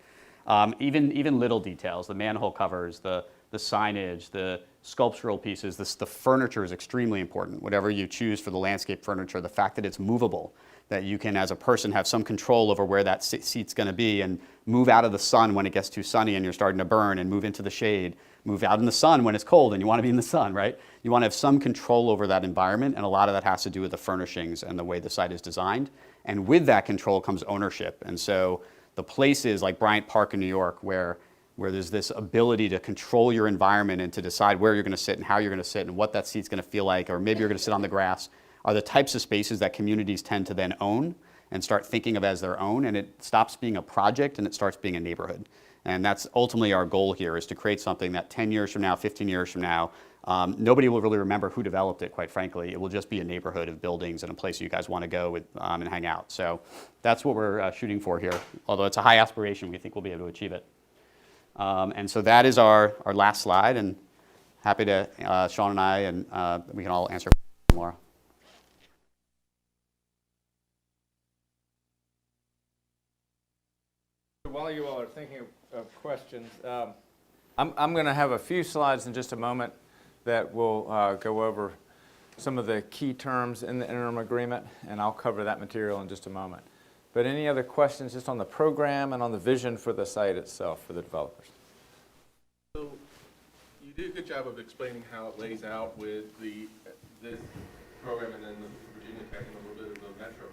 Even little details, the manhole covers, the the signage, the sculptural pieces, the furniture is extremely important. Whatever you choose for the landscape furniture, the fact that it's movable, that you can, as a person, have some control over where that seat's going to be and move out of the sun when it gets too sunny and you're starting to burn, and move into the shade, move out in the sun when it's cold and you want to be in the sun, right? You want to have some control over that environment, and a lot of that has to do with the furnishings and the way the site is designed. And with that control comes ownership. And so the places like Bryant Park in New York, where there's this ability to control your environment and to decide where you're going to sit and how you're going to sit and what that seat's going to feel like, or maybe you're going to sit on the grass, are the types of spaces that communities tend to then own and start thinking of as their own, and it stops being a project and it starts being a neighborhood. And that's ultimately our goal here, is to create something that 10 years from now, 15 years from now, nobody will really remember who developed it, quite frankly. It will just be a neighborhood of buildings and a place you guys want to go with, and hang out. So that's what we're shooting for here. Although it's a high aspiration, we think we'll be able to achieve it. And so that is our last slide, and happy to, Sean and I, and we can all answer Laura. While you all are thinking of questions, I'm going to have a few slides in just a moment that will go over some of the key terms in the interim agreement, and I'll cover that material in just a moment. But any other questions just on the program and on the vision for the site itself for the developers? So you did a good job of explaining how it lays out with this program and then the Virginia Tech and a little bit of the Metro.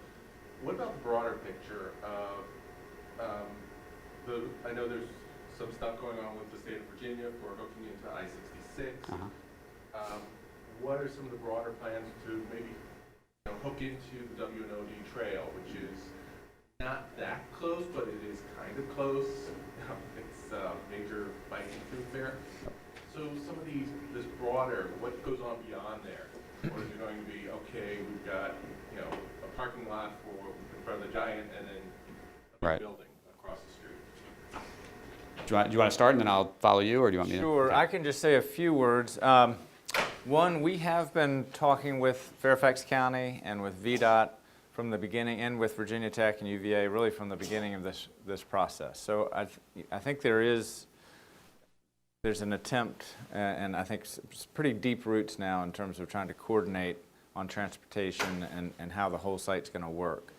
What about the broader picture of I know there's some stuff going on with the state of Virginia for hooking into I-66. What are some of the broader plans to maybe hook into the WNOD trail, which is not that close, but it is kind of close. It's a major biking thoroughfare. So some of this broader, what goes on beyond there? Or is it going to be, okay, we've got a parking lot in front of the Giant and then a Right. building across the street? Do you want to start, and then I'll follow you, or do you want me to? Sure, Okay. I can just say a few words. One, we have been talking with Fairfax County and with VDOT from the beginning, and with Virginia Tech and UVA, really from the beginning of this process. So I think there's an attempt, and I think it's pretty deep roots now in terms of trying to coordinate on transportation and how the whole site's going to work.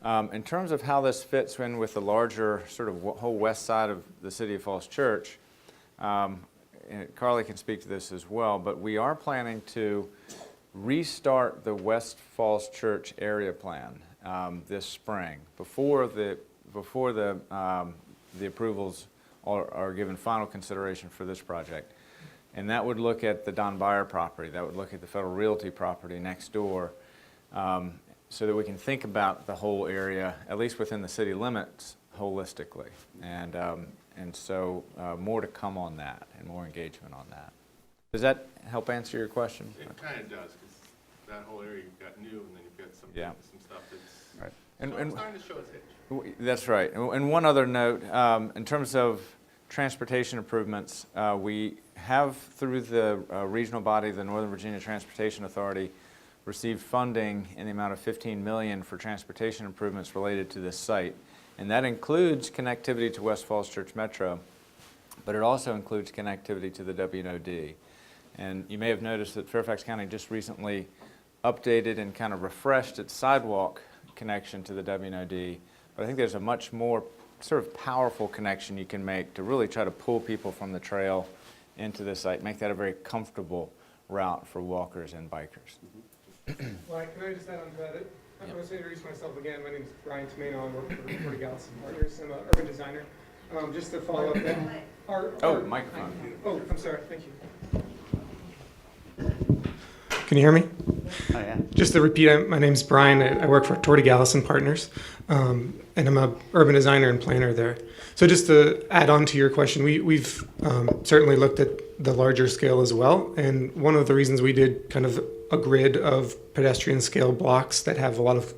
In terms of how this fits in with the larger sort of whole west side of the City of Falls Church, and Carly can speak to this as well, but we are planning to restart the West Falls Church area plan this spring before the approvals are given final consideration for this project. And that would look at the Don Beyer property, that would look at the Federal Realty property next door, so that we can think about the whole area, at least within the city limits, holistically. And so more to come on that, and more engagement on that. Does that help answer your question? It kind of does, because that whole area you've got new, and then you've got some stuff that's Right. it's starting to show its age. That's right. And one other note, in terms of transportation improvements, we have, through the regional body, the Northern Virginia Transportation Authority, received funding in the amount of $15 million for transportation improvements related to this site. And that includes connectivity to West Falls Church Metro, but it also includes connectivity to the WNOD. And you may have noticed that Fairfax County just recently updated and kind of refreshed its sidewalk connection to the WNOD. But I think there's a much more sort of powerful connection you can make to really try to pull people from the trail into the site, make that a very comfortable route for walkers and bikers. Well, can I just add on to that? I want to introduce myself again. My name is Brian Tomeno. I work for Torrey Gallison Partners. I'm an urban designer. Just to follow up that. Microphone. Oh, I'm sorry. Thank you. Can you hear me? Oh, yeah. Just to repeat, my name's Brian. I work for Torrey Gallison Partners, and I'm an urban designer and planner there. So just to add on to your question, we've certainly looked at the larger scale as well. And one of the reasons we did kind of a grid of pedestrian scale blocks that have a lot of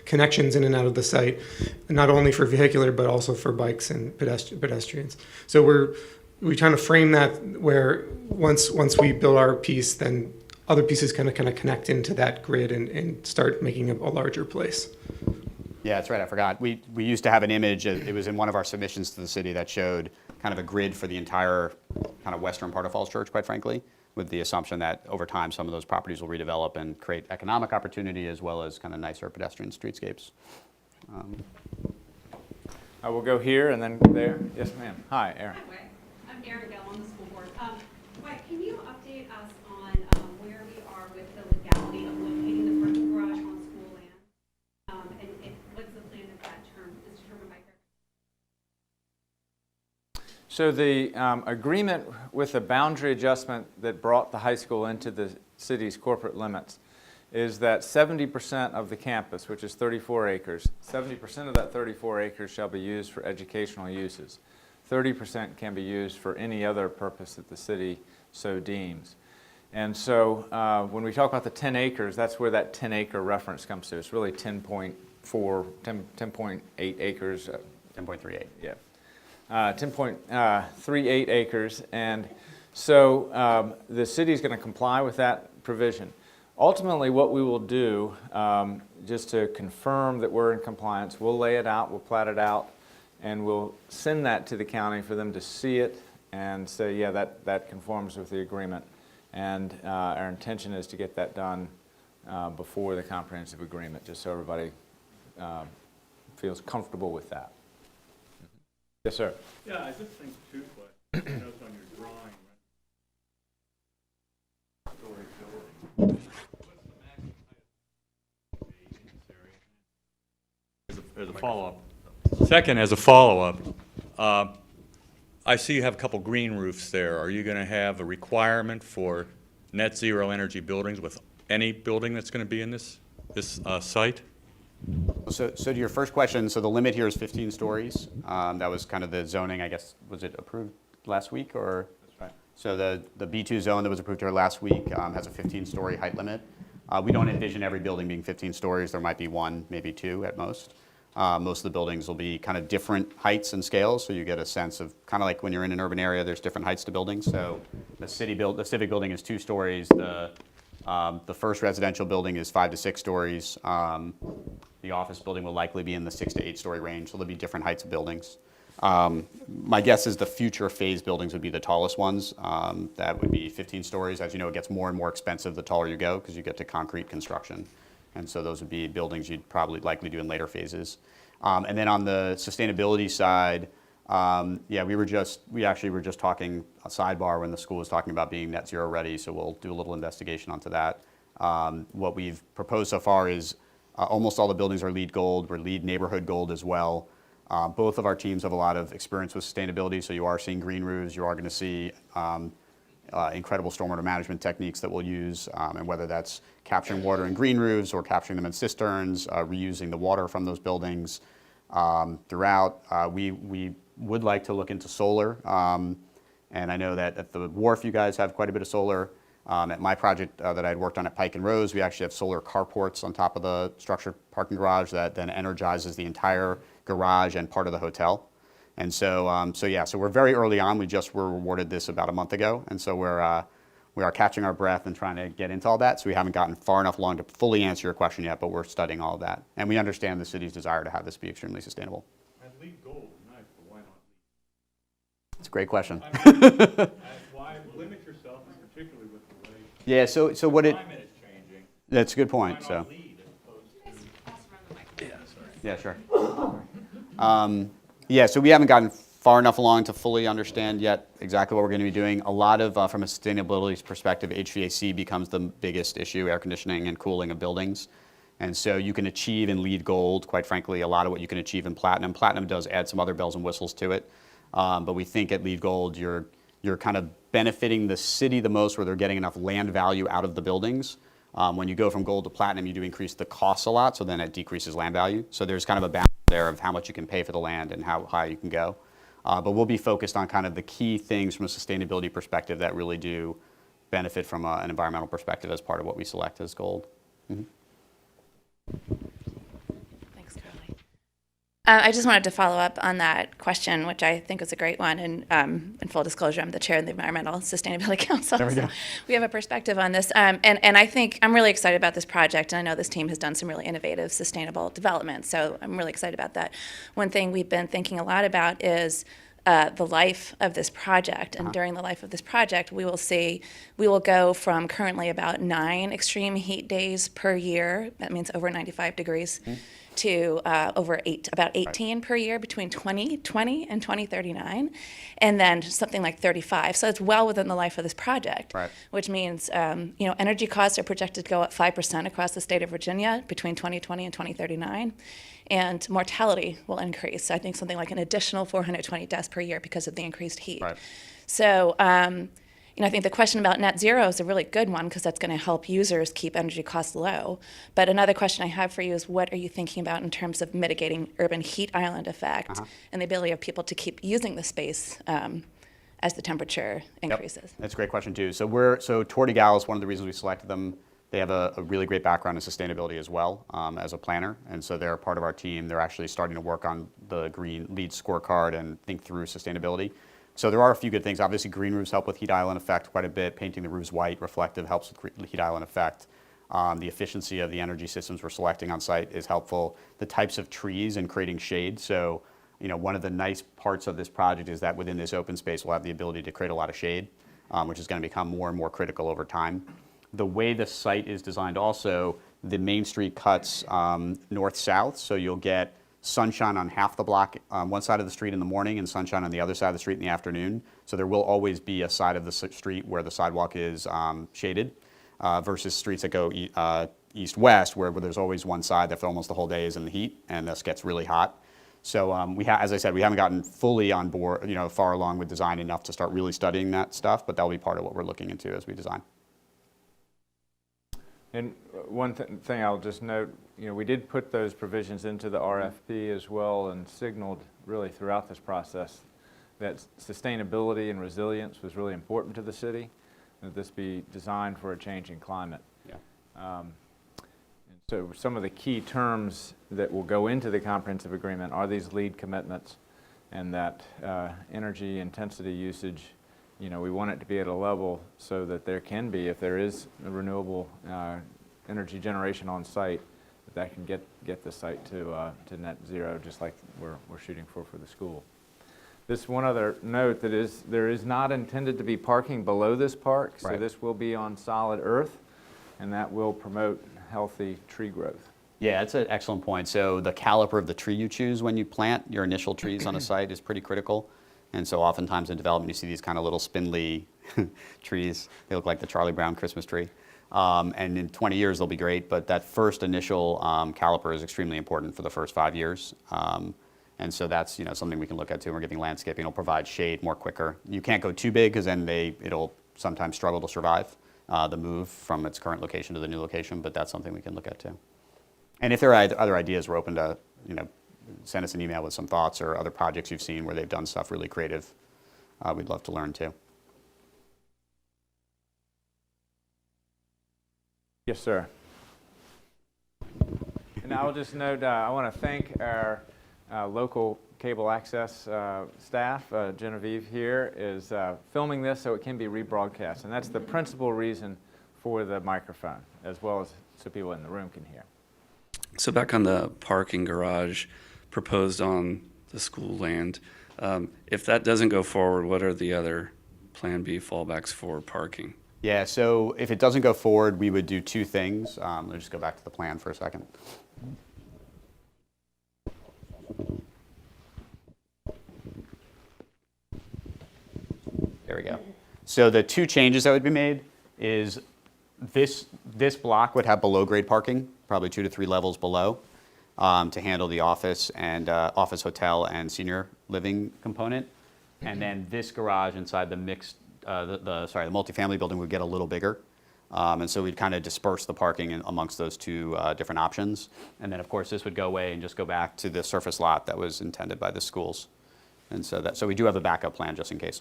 connections in and out of the site, not only for vehicular, but also for bikes and pedestrians. So we trying to frame that where once we build our piece, then other pieces kind of connect into that grid and start making a larger place. Yeah, that's right, I forgot. We used to have an image, it was in one of our submissions to the city that showed kind of a grid for the entire kind of western part of Falls Church, quite frankly, with the assumption that over time some of those properties will redevelop and create economic opportunity as well as kind of nicer pedestrian streetscapes. I will go here and then there. Yes, ma'am. Hi, Aaron. Hi, Whit. I'm Erin Gill on the school board. Whit, can you update us on where we are with the legality of locating the parking garage on school land? And what's the plan if that term is determined by fair? So the agreement with the boundary adjustment that brought the high school into the city's corporate limits is that 70% of the campus, which is 34 acres, 70% of that 34 acres shall be used for educational uses. 30% can be used for any other purpose that the city so deems. And so when we talk about the 10 acres, that's where that 10-acre reference comes to. It's really 10.8 acres. 10.38. Yeah. 10.38 acres. And so the city is going to comply with that provision. Ultimately, what we will do, just to confirm that we're in compliance, we'll lay it out, we'll plat it out, and we'll send that to the county for them to see it and say, yeah, that conforms with the agreement. And our intention is to get that done before the comprehensive agreement, just so everybody feels comfortable with that. Yes, sir. Yeah, I just think too, but I noticed on your drawing, story building. What's the maximum height in this area? As a follow-up. Second, as a follow-up, I see you have a couple green roofs there. Are you going to have a requirement for net zero energy buildings with any building that's going to be in this site? So to your first question, so the limit here is 15 stories. That was kind of the zoning, I guess, was it approved last week or? That's right. So the B2 zone that was approved here last week has a 15-story height limit. We don't envision every building being 15 stories. There might be one, maybe two at most. Most of the buildings will be kind of different heights and scales, so you get a sense of kind of like when you're in an urban area, there's different heights to buildings. So the civic building is 2 stories. The first residential building is 5 to 6 stories. The office building will likely be in the 6 to 8 story range, so there'll be different heights of buildings. My guess is the future phase buildings would be the tallest ones. That would be 15 stories. As you know, it gets more and more expensive the taller you go because you get to concrete construction. And so those would be buildings you'd probably likely do in later phases. And then on the sustainability side, yeah, we actually were just talking a sidebar when the school was talking about being net zero ready, so we'll do a little investigation onto that. What we've proposed so far is almost all the buildings are LEED Gold. We're LEED Neighborhood Gold as well. Both of our teams have a lot of experience with sustainability, so you are seeing green roofs, you are going to see incredible stormwater management techniques that we'll use, and whether that's capturing water in green roofs or capturing them in cisterns, reusing the water from those buildings throughout. We would like to look into solar, and I know that at the Wharf you guys have quite a bit of solar. At my project that I had worked on at Pike and Rose, we actually have solar carports on top of the structured parking garage that then energizes the entire garage and part of the hotel. And so, so we're very early on. We just were awarded this about a month ago, and so we are catching our breath and trying to get into all that. So we haven't gotten far enough along to fully answer your question yet, but we're studying all of that, and we understand the city's desire to have this be extremely sustainable. And LEED Gold, nice, but why not LEED? It's a great question. I mean, why limit yourself, particularly with the way Yeah. So what the it? climate is changing? That's a good Why point. not So. LEED as opposed to? Pass around the microphone. Yeah, sure. Yeah, so we haven't gotten far enough along to fully understand yet exactly what we're going to be doing. A lot of, from a sustainability perspective, HVAC becomes the biggest issue, air conditioning and cooling of buildings. And so you can achieve in LEED Gold, quite frankly, a lot of what you can achieve in Platinum. Platinum does add some other bells and whistles to it. But we think at LEED Gold, you're kind of benefiting the city the most where they're getting enough land value out of the buildings. When you go from Gold to Platinum, you do increase the costs a lot, so then it decreases land value. So there's kind of a balance there of how much you can pay for the land and how high you can go. But we'll be focused on kind of the key things from a sustainability perspective that really do benefit from an environmental perspective as part of what we select as Gold. Mm-hmm. Thanks, Carly. I just wanted to follow up on that question, which I think was a great one. And in full disclosure, I'm the chair of the Environmental Sustainability Council. There we go. So we have a perspective on this. And I think I'm really excited about this project. And I know this team has done some really innovative, sustainable development. So I'm really excited about that. One thing we've been thinking a lot about is the life of this project. And during the life of this project, we will go from currently about 9 extreme heat days per year. That means over 95 degrees. To about 18 per year between 2020 and 2039, and then something like 35. So it's well within the life of this project, Right. which means energy costs are projected to go up 5% across the state of Virginia between 2020 and 2039, and mortality will increase. So I think something like an additional 420 deaths per year because of the increased heat. Right. So I think the question about net zero is a really good one because that's going to help users keep energy costs low. But another question I have for you is what are you thinking about in terms of mitigating urban heat island effect and the ability of people to keep using the space as the temperature increases? That's a great question too. So Torty Gal is one of the reasons we selected them. They have a really great background in sustainability as well as a planner, and so they're part of our team. They're actually starting to work on the Green LEED scorecard and think through sustainability. So there are a few good things. Obviously, green roofs help with heat island effect quite a bit. Painting the roofs white, reflective, helps with heat island effect. The efficiency of the energy systems we're selecting on site is helpful. The types of trees and creating shade. So, one of the nice parts of this project is that within this open space, we'll have the ability to create a lot of shade, which is going to become more and more critical over time. The way the site is designed also, the main street cuts north-south, so you'll get sunshine on half the block on one side of the street in the morning and sunshine on the other side of the street in the afternoon. So there will always be a side of the street where the sidewalk is shaded versus streets that go east-west where there's always one side that for almost the whole day is in the heat and this gets really hot. So as I said, we haven't gotten fully on board, far along with design enough to start really studying that stuff, but that'll be part of what we're looking into as we design. And one thing I'll just note, we did put those provisions into the RFP as well and signaled really throughout this process that sustainability and resilience was really important to the city, that this be designed for a changing climate. Yeah. And so some of the key terms that will go into the comprehensive agreement are these LEED commitments and that energy intensity usage. We want it to be at a level so that there can be, if there is a renewable energy generation on site, that can get the site to net zero, just like we're shooting for the school. This one other note that there is not intended to be parking below this park, so Right. this will be on solid earth, and that will promote healthy tree growth. Yeah, that's an excellent point. So the caliper of the tree you choose when you plant your initial trees on a site is pretty critical. And so oftentimes in development, you see these kind of little spindly trees. They look like the Charlie Brown Christmas tree. And in 20 years, they'll be great. But that first initial caliper is extremely important for the first 5 years. And so that's something we can look at too. We're giving landscaping. It'll provide shade more quicker. You can't go too big because then it'll sometimes struggle to survive the move from its current location to the new location. But that's something we can look at too. And if there are other ideas, we're open to send us an email with some thoughts or other projects you've seen where they've done stuff really creative. We'd love to learn too. Yes, sir. And I'll just note, I want to thank our local cable access staff. Genevieve here is filming this so it can be rebroadcast. And that's the principal reason for the microphone, as well as so people in the room can hear. So back on the parking garage proposed on the school land, if that doesn't go forward, what are the other Plan B fallbacks for parking? Yeah, so if it doesn't go forward, we would do two things. Let me just go back to the plan for a second. There we go. So the two changes that would be made is this block would have below grade parking, probably 2 to 3 levels below, to handle the office and office, hotel, and senior living component. And then this garage inside the the multifamily building would get a little bigger. And so we'd kind of disperse the parking amongst those two different options. And then of course this would go away and just go back to the surface lot that was intended by the schools. And so we do have a backup plan just in case.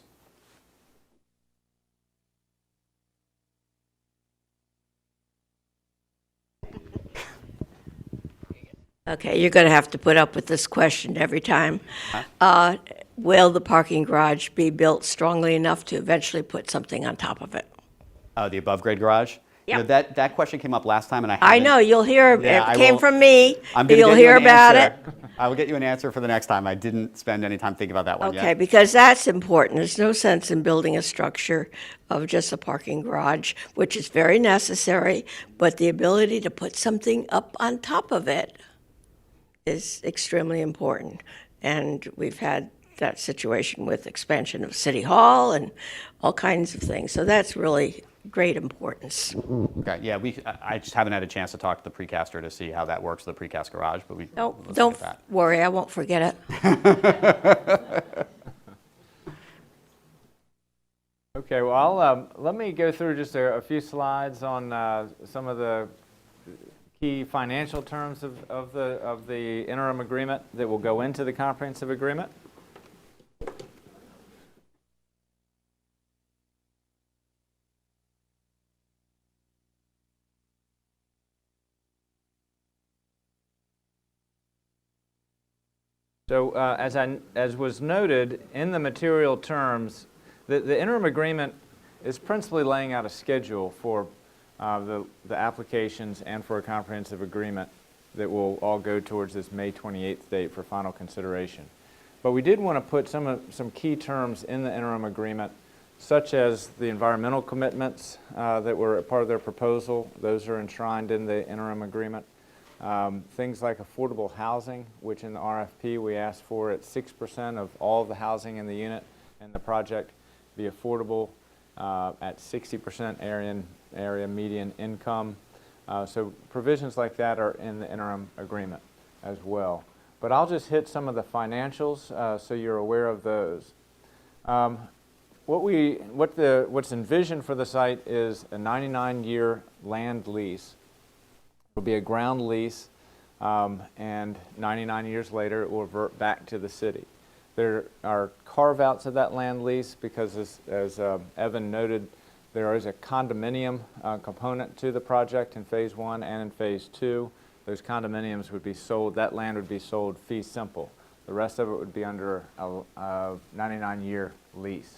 Okay, you're going to have to put up with this question every time. Will the parking garage be built strongly enough to eventually put something on top of it? The above-grade garage? You know, Yep. that question came up last time, and I I haven't- know, you'll hear, Yeah, I it came will- from me, I'm gonna you'll get you hear an about it. answer. I will get you an answer for the next time. I didn't spend any time thinking about that one yet. Okay, because that's important. There's no sense in building a structure of just a parking garage, which is very necessary, but the ability to put something up on top of it is extremely important. And we've had that situation with expansion of City Hall and all kinds of things. So that's really great importance. Okay, yeah, I just haven't had a chance to talk to the precaster to see how that works, the precast garage, but we. No, we'll look don't at that. worry, I won't forget it. Okay, well, let me go through just a few slides on some of the key financial terms of the interim agreement that will go into the comprehensive agreement. So as was noted in the material terms, the interim agreement is principally laying out a schedule for the applications and for a comprehensive agreement that will all go towards this May 28th date for final consideration. But we did want to put some key terms in the interim agreement, such as the environmental commitments that were a part of their proposal. Those are enshrined in the interim agreement. Things like affordable housing, which in the RFP we asked for at 6% of all of the housing in the unit and the project be affordable at 60% area median income. So provisions like that are in the interim agreement as well. But I'll just hit some of the financials so you're aware of those. What's envisioned for the site is a 99-year land lease. It'll be a ground lease, and 99 years later it will revert back to the city. There are carve-outs of that land lease because, as Evan noted, there is a condominium component to the project in Phase 1 and in Phase 2. Those condominiums would be sold, that land would be sold fee simple. The rest of it would be under a 99-year lease.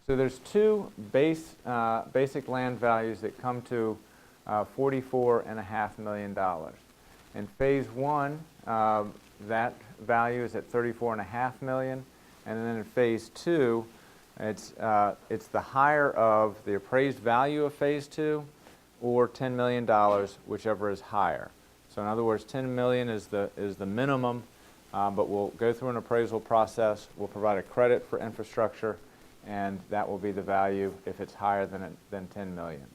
So there's two basic land values that come to $44.5 million. In Phase 1, that value is at $34.5 million, and then in Phase 2, it's the higher of the appraised value of Phase 2 or $10 million, whichever is higher. So in other words, $10 million is the minimum, but we'll go through an appraisal process. We'll provide a credit for infrastructure, and that will be the value if it's higher than $10 million.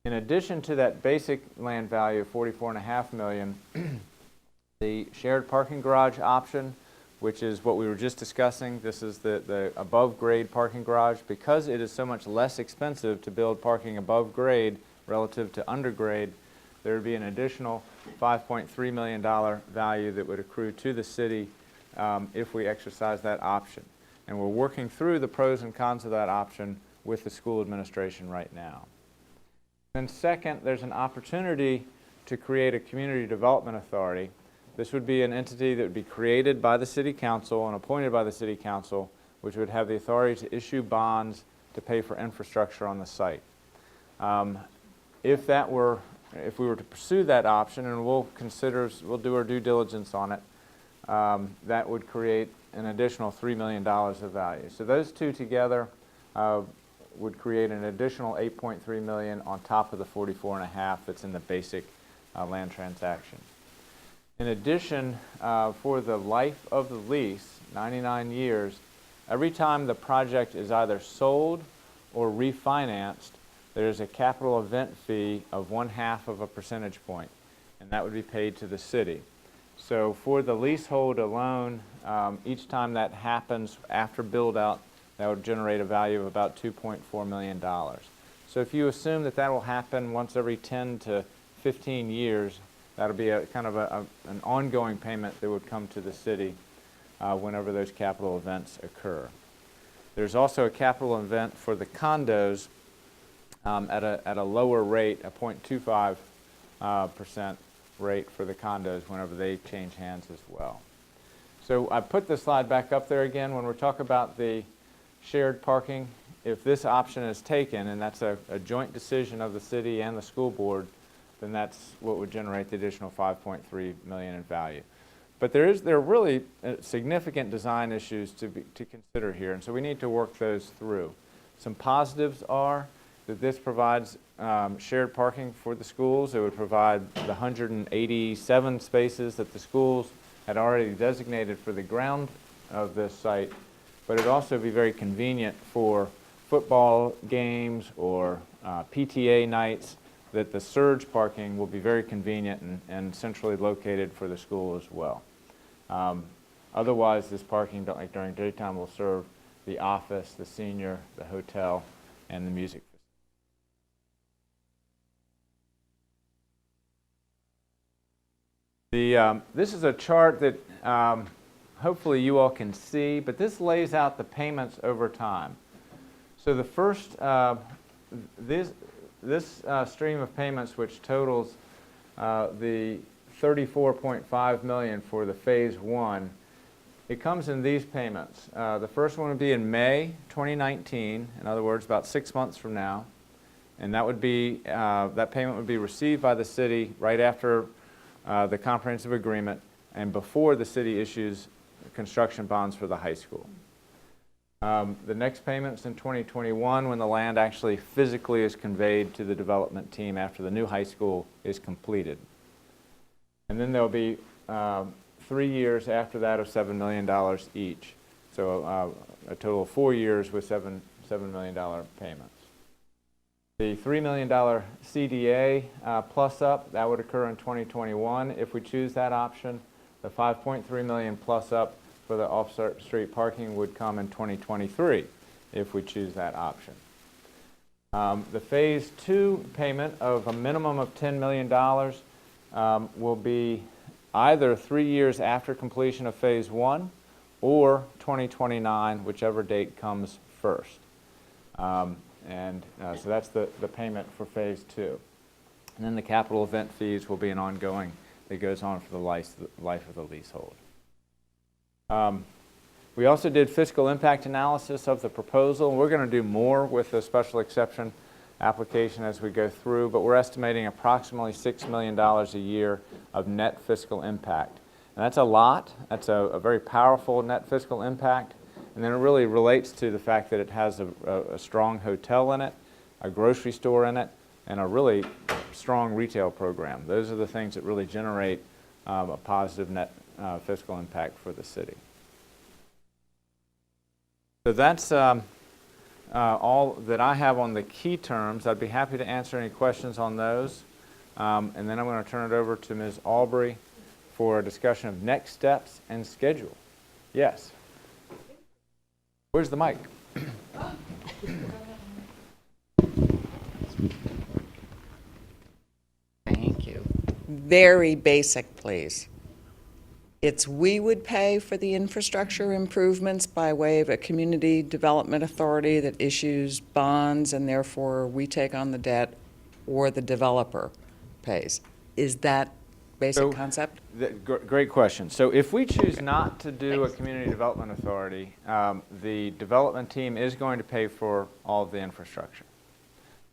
In addition to that basic land value of $44.5 million, the shared parking garage option, which is what we were just discussing, this is the above grade parking garage. Because it is so much less expensive to build parking above grade relative to undergrade, there would be an additional $5.3 million value that would accrue to the city if we exercise that option. And we're working through the pros and cons of that option with the school administration right now. Then second, there's an opportunity to create a community development authority. This would be an entity that would be created by the City Council and appointed by the City Council, which would have the authority to issue bonds to pay for infrastructure on the site. If we were to pursue that option, and we'll do our due diligence on it, that would create an additional $3 million of value. So those two together would create an additional $8.3 million on top of the $44.5 that's in the basic land transaction. In addition, for the life of the lease, 99 years, every time the project is either sold or refinanced, there's a capital event fee of 1/2 of a percentage point, and that would be paid to the city. So for the leasehold alone, each time that happens after build-out, that would generate a value of about $2.4 million. So if you assume that will happen once every 10 to 15 years, that'll be a kind of an ongoing payment that would come to the city whenever those capital events occur. There's also a capital event for the condos at a lower rate, a 0.25%, rate for the condos whenever they change hands as well. So I put the slide back up there again. When we talk about the shared parking, if this option is taken, and that's a joint decision of the city and the school board, then that's what would generate the additional $5.3 million in value. But there are really significant design issues to consider here, and so we need to work those through. Some positives are that this provides shared parking for the schools. It would provide the 187 spaces that the schools had already designated for the ground of this site, but it would also be very convenient for football games or PTA nights, that the surge parking will be very convenient and centrally located for the school as well. Otherwise, this parking during daytime will serve the office, the senior, the hotel, and the music. This is a chart that hopefully you all can see, but this lays out the payments over time. So the first, this stream of payments, which totals the $34.5 million for the phase 1, it comes in these payments. The first one would be in May 2019, in other words, about 6 months from now, and that would be that payment would be received by the city right after the comprehensive agreement and before the city issues construction bonds for the high school. The next payment's in 2021 when the land actually physically is conveyed to the development team after the new high school is completed. And then there'll be 3 years after that of $7 million each. So a total of 4 years with $7 million payments. The $3 million CDA plus up, that would occur in 2021 if we choose that option. The $5.3 million plus up for the off-street parking would come in 2023 if we choose that option. The phase 2 payment of a minimum of $10 million will be either 3 years after completion of phase 1 or 2029, whichever date comes first. So that's the payment for phase 2. And then the capital event fees will be an ongoing that goes on for the life of the leasehold. We also did fiscal impact analysis of the proposal. We're going to do more with the special exception application as we go through, but we're estimating approximately $6 million a year of net fiscal impact. And that's a lot. That's a very powerful net fiscal impact. And then it really relates to the fact that it has a strong hotel in it, a grocery store in it, and a really strong retail program. Those are the things that really generate a positive net fiscal impact for the city. So that's all that I have on the key terms. I'd be happy to answer any questions on those. And then I'm going to turn it over to Ms. Albury for a discussion of next steps and schedule. Yes. Where's the mic? Thank you. Very basic, please. It's we would pay for the infrastructure improvements by way of a community development authority that issues bonds and therefore we take on the debt, or the developer pays. Is that basic concept? Great question. So if we choose not to do a community development authority, the development team is going to pay for all of the infrastructure.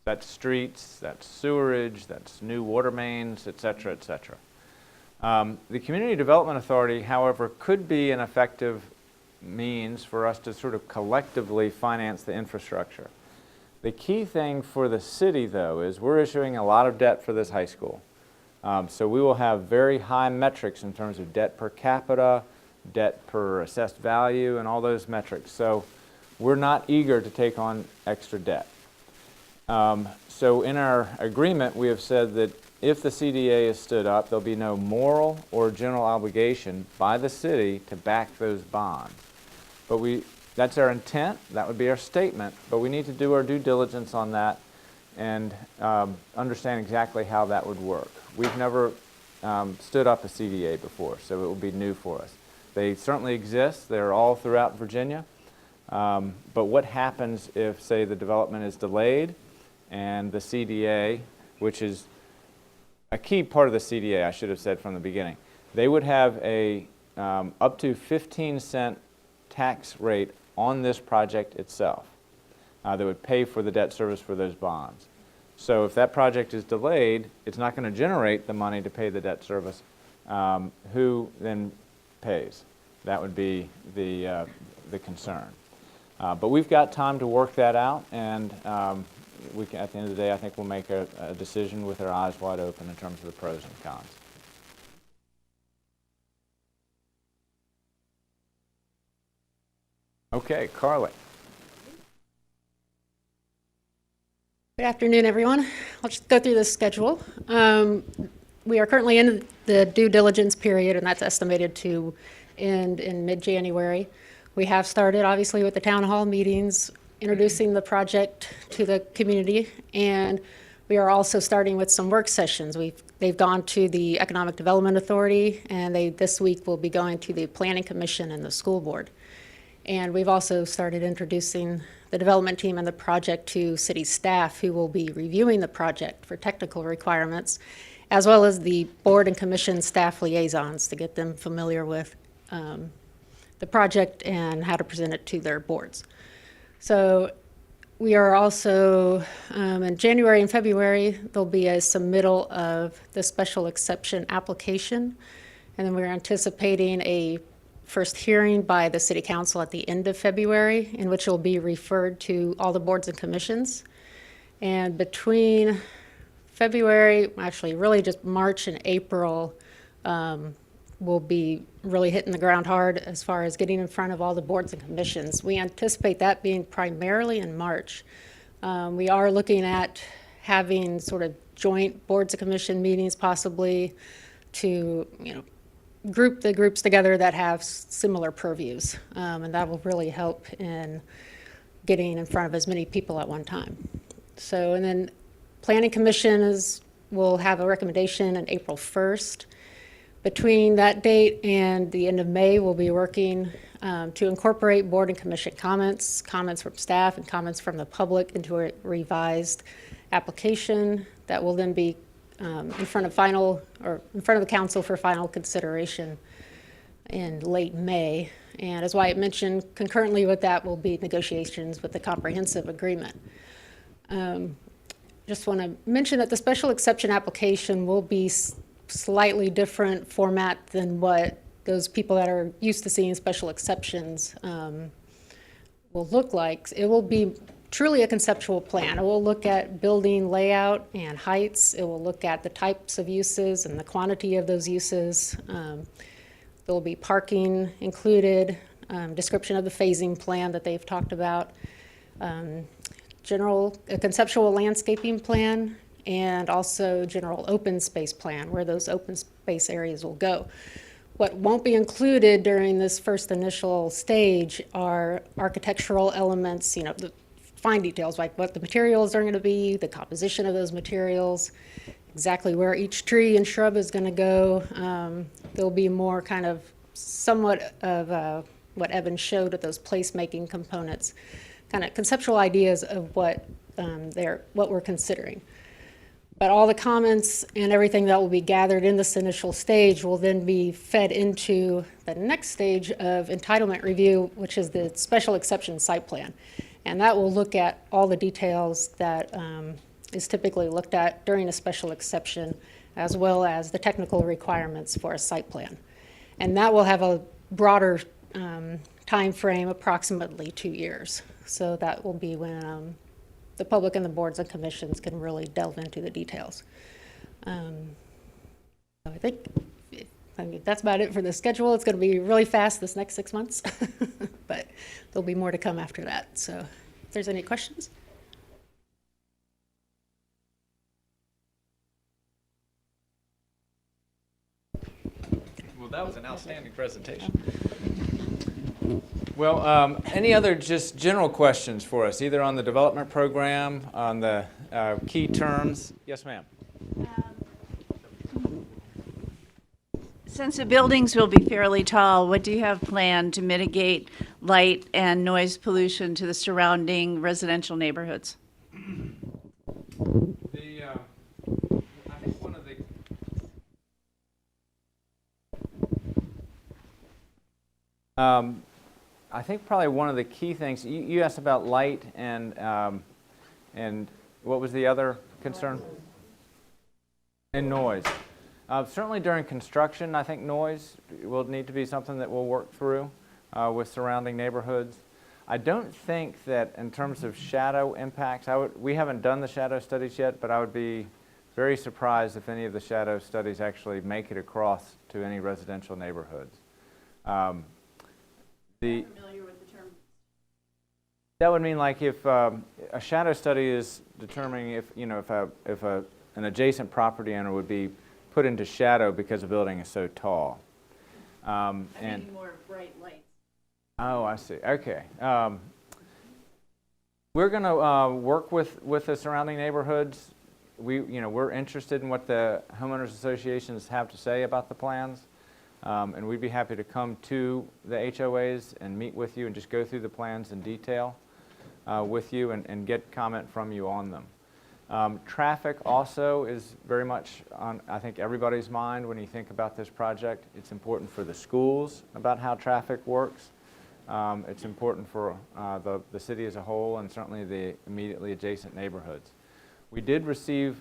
That's streets, that's sewerage, that's new water mains, et cetera, et cetera. The Community Development Authority, however, could be an effective means for us to sort of collectively finance the infrastructure. The key thing for the city, though, is we're issuing a lot of debt for this high school. So we will have very high metrics in terms of debt per capita, debt per assessed value, and all those metrics. So we're not eager to take on extra debt. So in our agreement, we have said that if the CDA is stood up, there'll be no moral or general obligation by the city to back those bonds. But that's our intent, that would be our statement, but we need to do our due diligence on that and understand exactly how that would work. We've never stood up a CDA before, so it will be new for us. They certainly exist, they're all throughout Virginia, but what happens if, say, the development is delayed and the CDA, which is a key part of the CDA, I should have said from the beginning. They would have a up to 15-cent tax rate on this project itself that would pay for the debt service for those bonds. So if that project is delayed, it's not going to generate the money to pay the debt service. Who then pays? That would be the concern. But we've got time to work that out, and we can, at the end of the day, I think we'll make a decision with our eyes wide open in terms of the pros and cons. Okay, Carly. Good afternoon, everyone. I'll just go through the schedule. We are currently in the due diligence period, and that's estimated to end in mid-January. We have started, obviously, with the town hall meetings, introducing the project to the community, and we are also starting with some work sessions. They've gone to the Economic Development Authority, and this week will be going to the Planning Commission and the school board. And we've also started introducing the development team and the project to city staff, who will be reviewing the project for technical requirements, as well as the board and commission staff liaisons to get them familiar with the project and how to present it to their boards. So we are also, in January and February, there'll be a submittal of the special exception application. And then we're anticipating a first hearing by the city council at the end of February, in which it will be referred to all the boards and commissions. And between February, actually really just March and April, we'll be really hitting the ground hard as far as getting in front of all the boards and commissions. We anticipate that being primarily in March. We are looking at having sort of joint boards and commission meetings possibly to, group the groups together that have similar purviews. And that will really help in getting in front of as many people at one time. So, and then Planning Commission will have a recommendation on April 1st. Between that date and the end of May, we'll be working to incorporate board and commission comments from staff, and comments from the public into a revised application that will then be in front of the council for final consideration in late May. And as Wyatt mentioned, concurrently with that will be negotiations with the comprehensive agreement. Just want to mention that the special exception application will be slightly different format than what those people that are used to seeing special exceptions will look like. It will be truly a conceptual plan. It will look at building layout and heights. It will look at the types of uses and the quantity of those uses. There will be parking included, description of the phasing plan that they've talked about, a conceptual landscaping plan, and also general open space plan, where those open space areas will go. What won't be included during this first initial stage are architectural elements, the fine details, like what the materials are going to be, the composition of those materials, exactly where each tree and shrub is going to go. There'll be more kind of somewhat of what Evan showed with those placemaking components, kind of conceptual ideas of what we're considering. But all the comments and everything that will be gathered in this initial stage will then be fed into the next stage of entitlement review, which is the special exception site plan. And that will look at all the details that is typically looked at during a special exception, as well as the technical requirements for a site plan. And that will have a broader time frame, approximately 2 years. So that will be when the public and the boards and commissions can really delve into the details. So I think that's about it for the schedule. It's going to be really fast this next 6 months, but there'll be more to come after that. So if there's any questions. Well, that was an outstanding presentation. Well, any other just general questions for us, either on the development program, on the key terms? Yes, ma'am. Since the buildings will be fairly tall, what do you have planned to mitigate light and noise pollution to the surrounding residential neighborhoods? I think one of the I think probably one of the key things, you asked about light and what was the other concern? And noise. Certainly during construction, I think noise will need to be something that we'll work through with surrounding neighborhoods. I don't think that in terms of shadow impacts, we haven't done the shadow studies yet, but I would be very surprised if any of the shadow studies actually make it across to any residential neighborhoods. That would mean like if a shadow study is determining if, you know, if an adjacent property owner would be put into shadow because the building is so tall. And more bright lights. oh, I see. Okay. We're going to work with the surrounding neighborhoods. We're interested in what the homeowners associations have to say about the plans. And we'd be happy to come to the HOAs and meet with you and just go through the plans in detail with you and get comment from you on them. Traffic also is very much on, I think, everybody's mind when you think about this project. It's important for the schools about how traffic works. It's important for the city as a whole and certainly the immediately adjacent neighborhoods. We did receive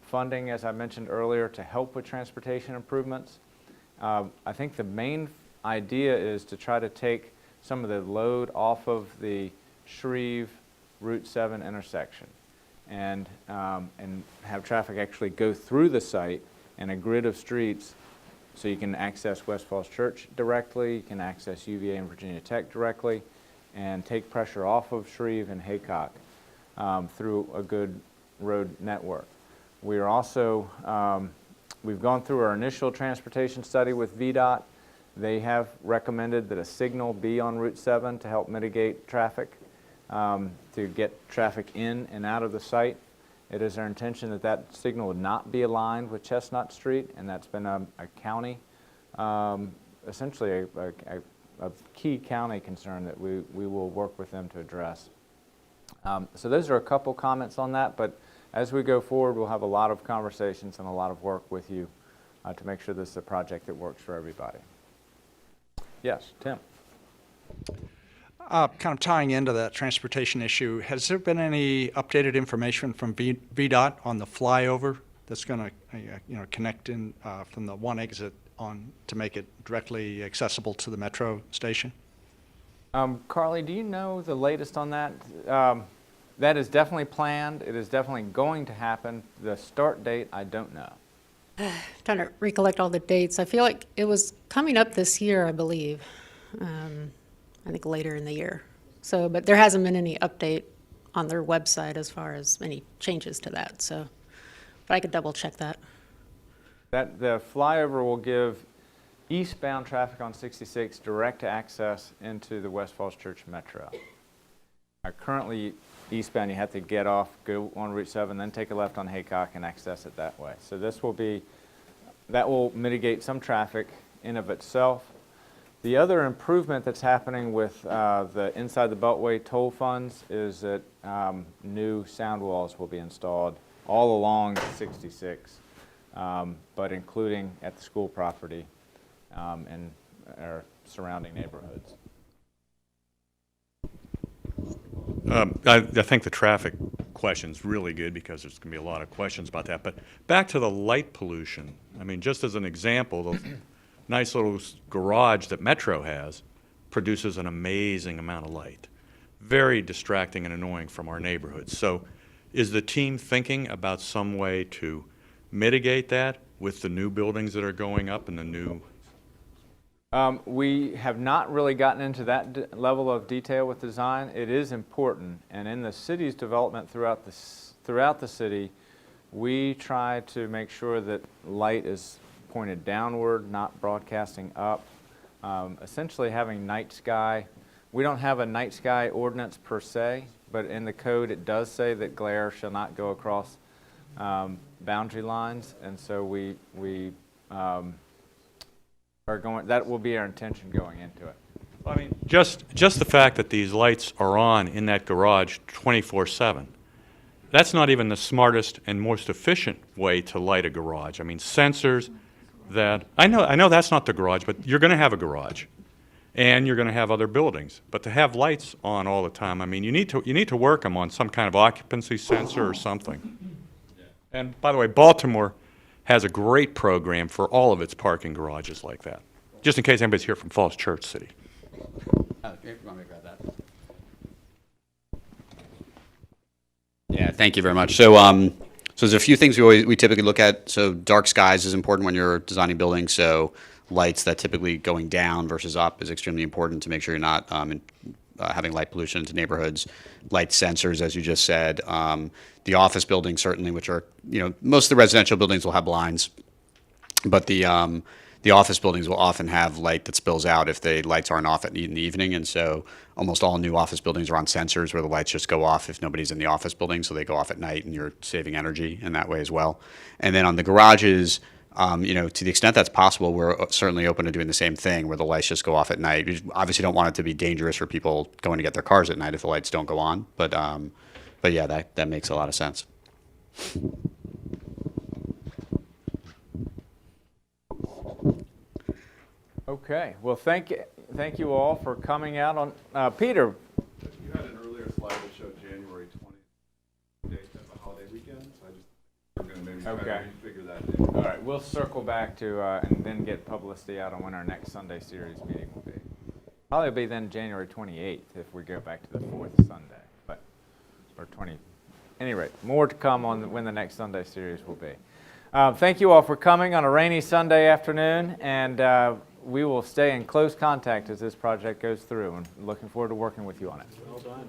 funding, as I mentioned earlier, to help with transportation improvements. I think the main idea is to try to take some of the load off of the Shreve Route 7 intersection and have traffic actually go through the site in a grid of streets so you can access West Falls Church directly, you can access UVA and Virginia Tech directly, and take pressure off of Shreve and Haycock through a good road network. We are also we've gone through our initial transportation study with VDOT. They have recommended that a signal be on Route 7 to help mitigate traffic, to get traffic in and out of the site. It is our intention that that signal would not be aligned with Chestnut Street, and that's been a county, essentially a key county concern that we will work with them to address. So those are a couple comments on that, but as we go forward, we'll have a lot of conversations and a lot of work with you to make sure this is a project that works for everybody. Yes, Tim. Kind of tying into that transportation issue, has there been any updated information from VDOT on the flyover that's going to connect in from the one exit on to make it directly accessible to the metro station? Carly, do you know the latest on that? That is definitely planned. It is definitely going to happen. The start date, I don't know. Trying to recollect all the dates. I feel like it was coming up this year, I believe. I think later in the year. So, but there hasn't been any update on their website as far as any changes to that. So, but I could double check that. That the flyover will give eastbound traffic on 66 direct access into the West Falls Church Metro. Currently, eastbound, you have to get off, go on Route 7, then take a left on Haycock and access it that way. So this will be, that will mitigate some traffic in of itself. The other improvement that's happening with the inside the Beltway toll funds is that new sound walls will be installed all along 66, but including at the school property and our surrounding neighborhoods. I think the traffic question's really good because there's going to be a lot of questions about that. But back to the light pollution, I mean, just as an example, the nice little garage that Metro has produces an amazing amount of light. Very distracting and annoying from our neighborhoods. So is the team thinking about some way to mitigate that with the new buildings that are going up and the new? We have not really gotten into that level of detail with design. It is important, and in the city's development throughout the city, we try to make sure that light is pointed downward, not broadcasting up. Essentially having night sky. We don't have a night sky ordinance per se, but in the code it does say that glare shall not go across boundary lines, and so we are going, that will be our intention going into it. I mean, just the fact that these lights are on in that garage 24/7, that's not even the smartest and most efficient way to light a garage. I mean, sensors that, I know that's not the garage, but you're going to have a garage. and you're going to have other buildings. But to have lights on all the time, I mean, you need to work them on some kind of occupancy sensor or something. And by the way, Baltimore has a great program for all of its parking garages like that, just in case anybody's here from Falls Church City. Yeah, thank you very much. So, so there's a few things we typically look at. So dark skies is important when you're designing buildings. So lights that typically going down versus up is extremely important to make sure you're not having light pollution into neighborhoods. Light sensors, as you just said. The office buildings certainly, which are, most of the residential buildings will have blinds, but the office buildings will often have light that spills out if the lights aren't off in the evening. And so almost all new office buildings are on sensors where the lights just go off if nobody's in the office building. So they go off at night and you're saving energy in that way as well. And then on the garages, to the extent that's possible, we're certainly open to doing the same thing where the lights just go off at night. We obviously don't want it to be dangerous for people going to get their cars at night if the lights don't go on. But yeah, that makes a lot of sense. Okay, well, thank you all for coming out on, Peter. You had an earlier slide that showed January 20th date as a holiday weekend, so we're going to maybe try to refigure that in. All right, we'll circle back to, and then get publicity out on when our next Sunday series meeting will be. Probably be then January 28th if we go back to the fourth Sunday, or 20. Any rate, more to come on when the next Sunday series will be. Thank you all for coming on a rainy Sunday afternoon, and we will stay in close contact as this project goes through, and looking forward to working with you on it. Well done.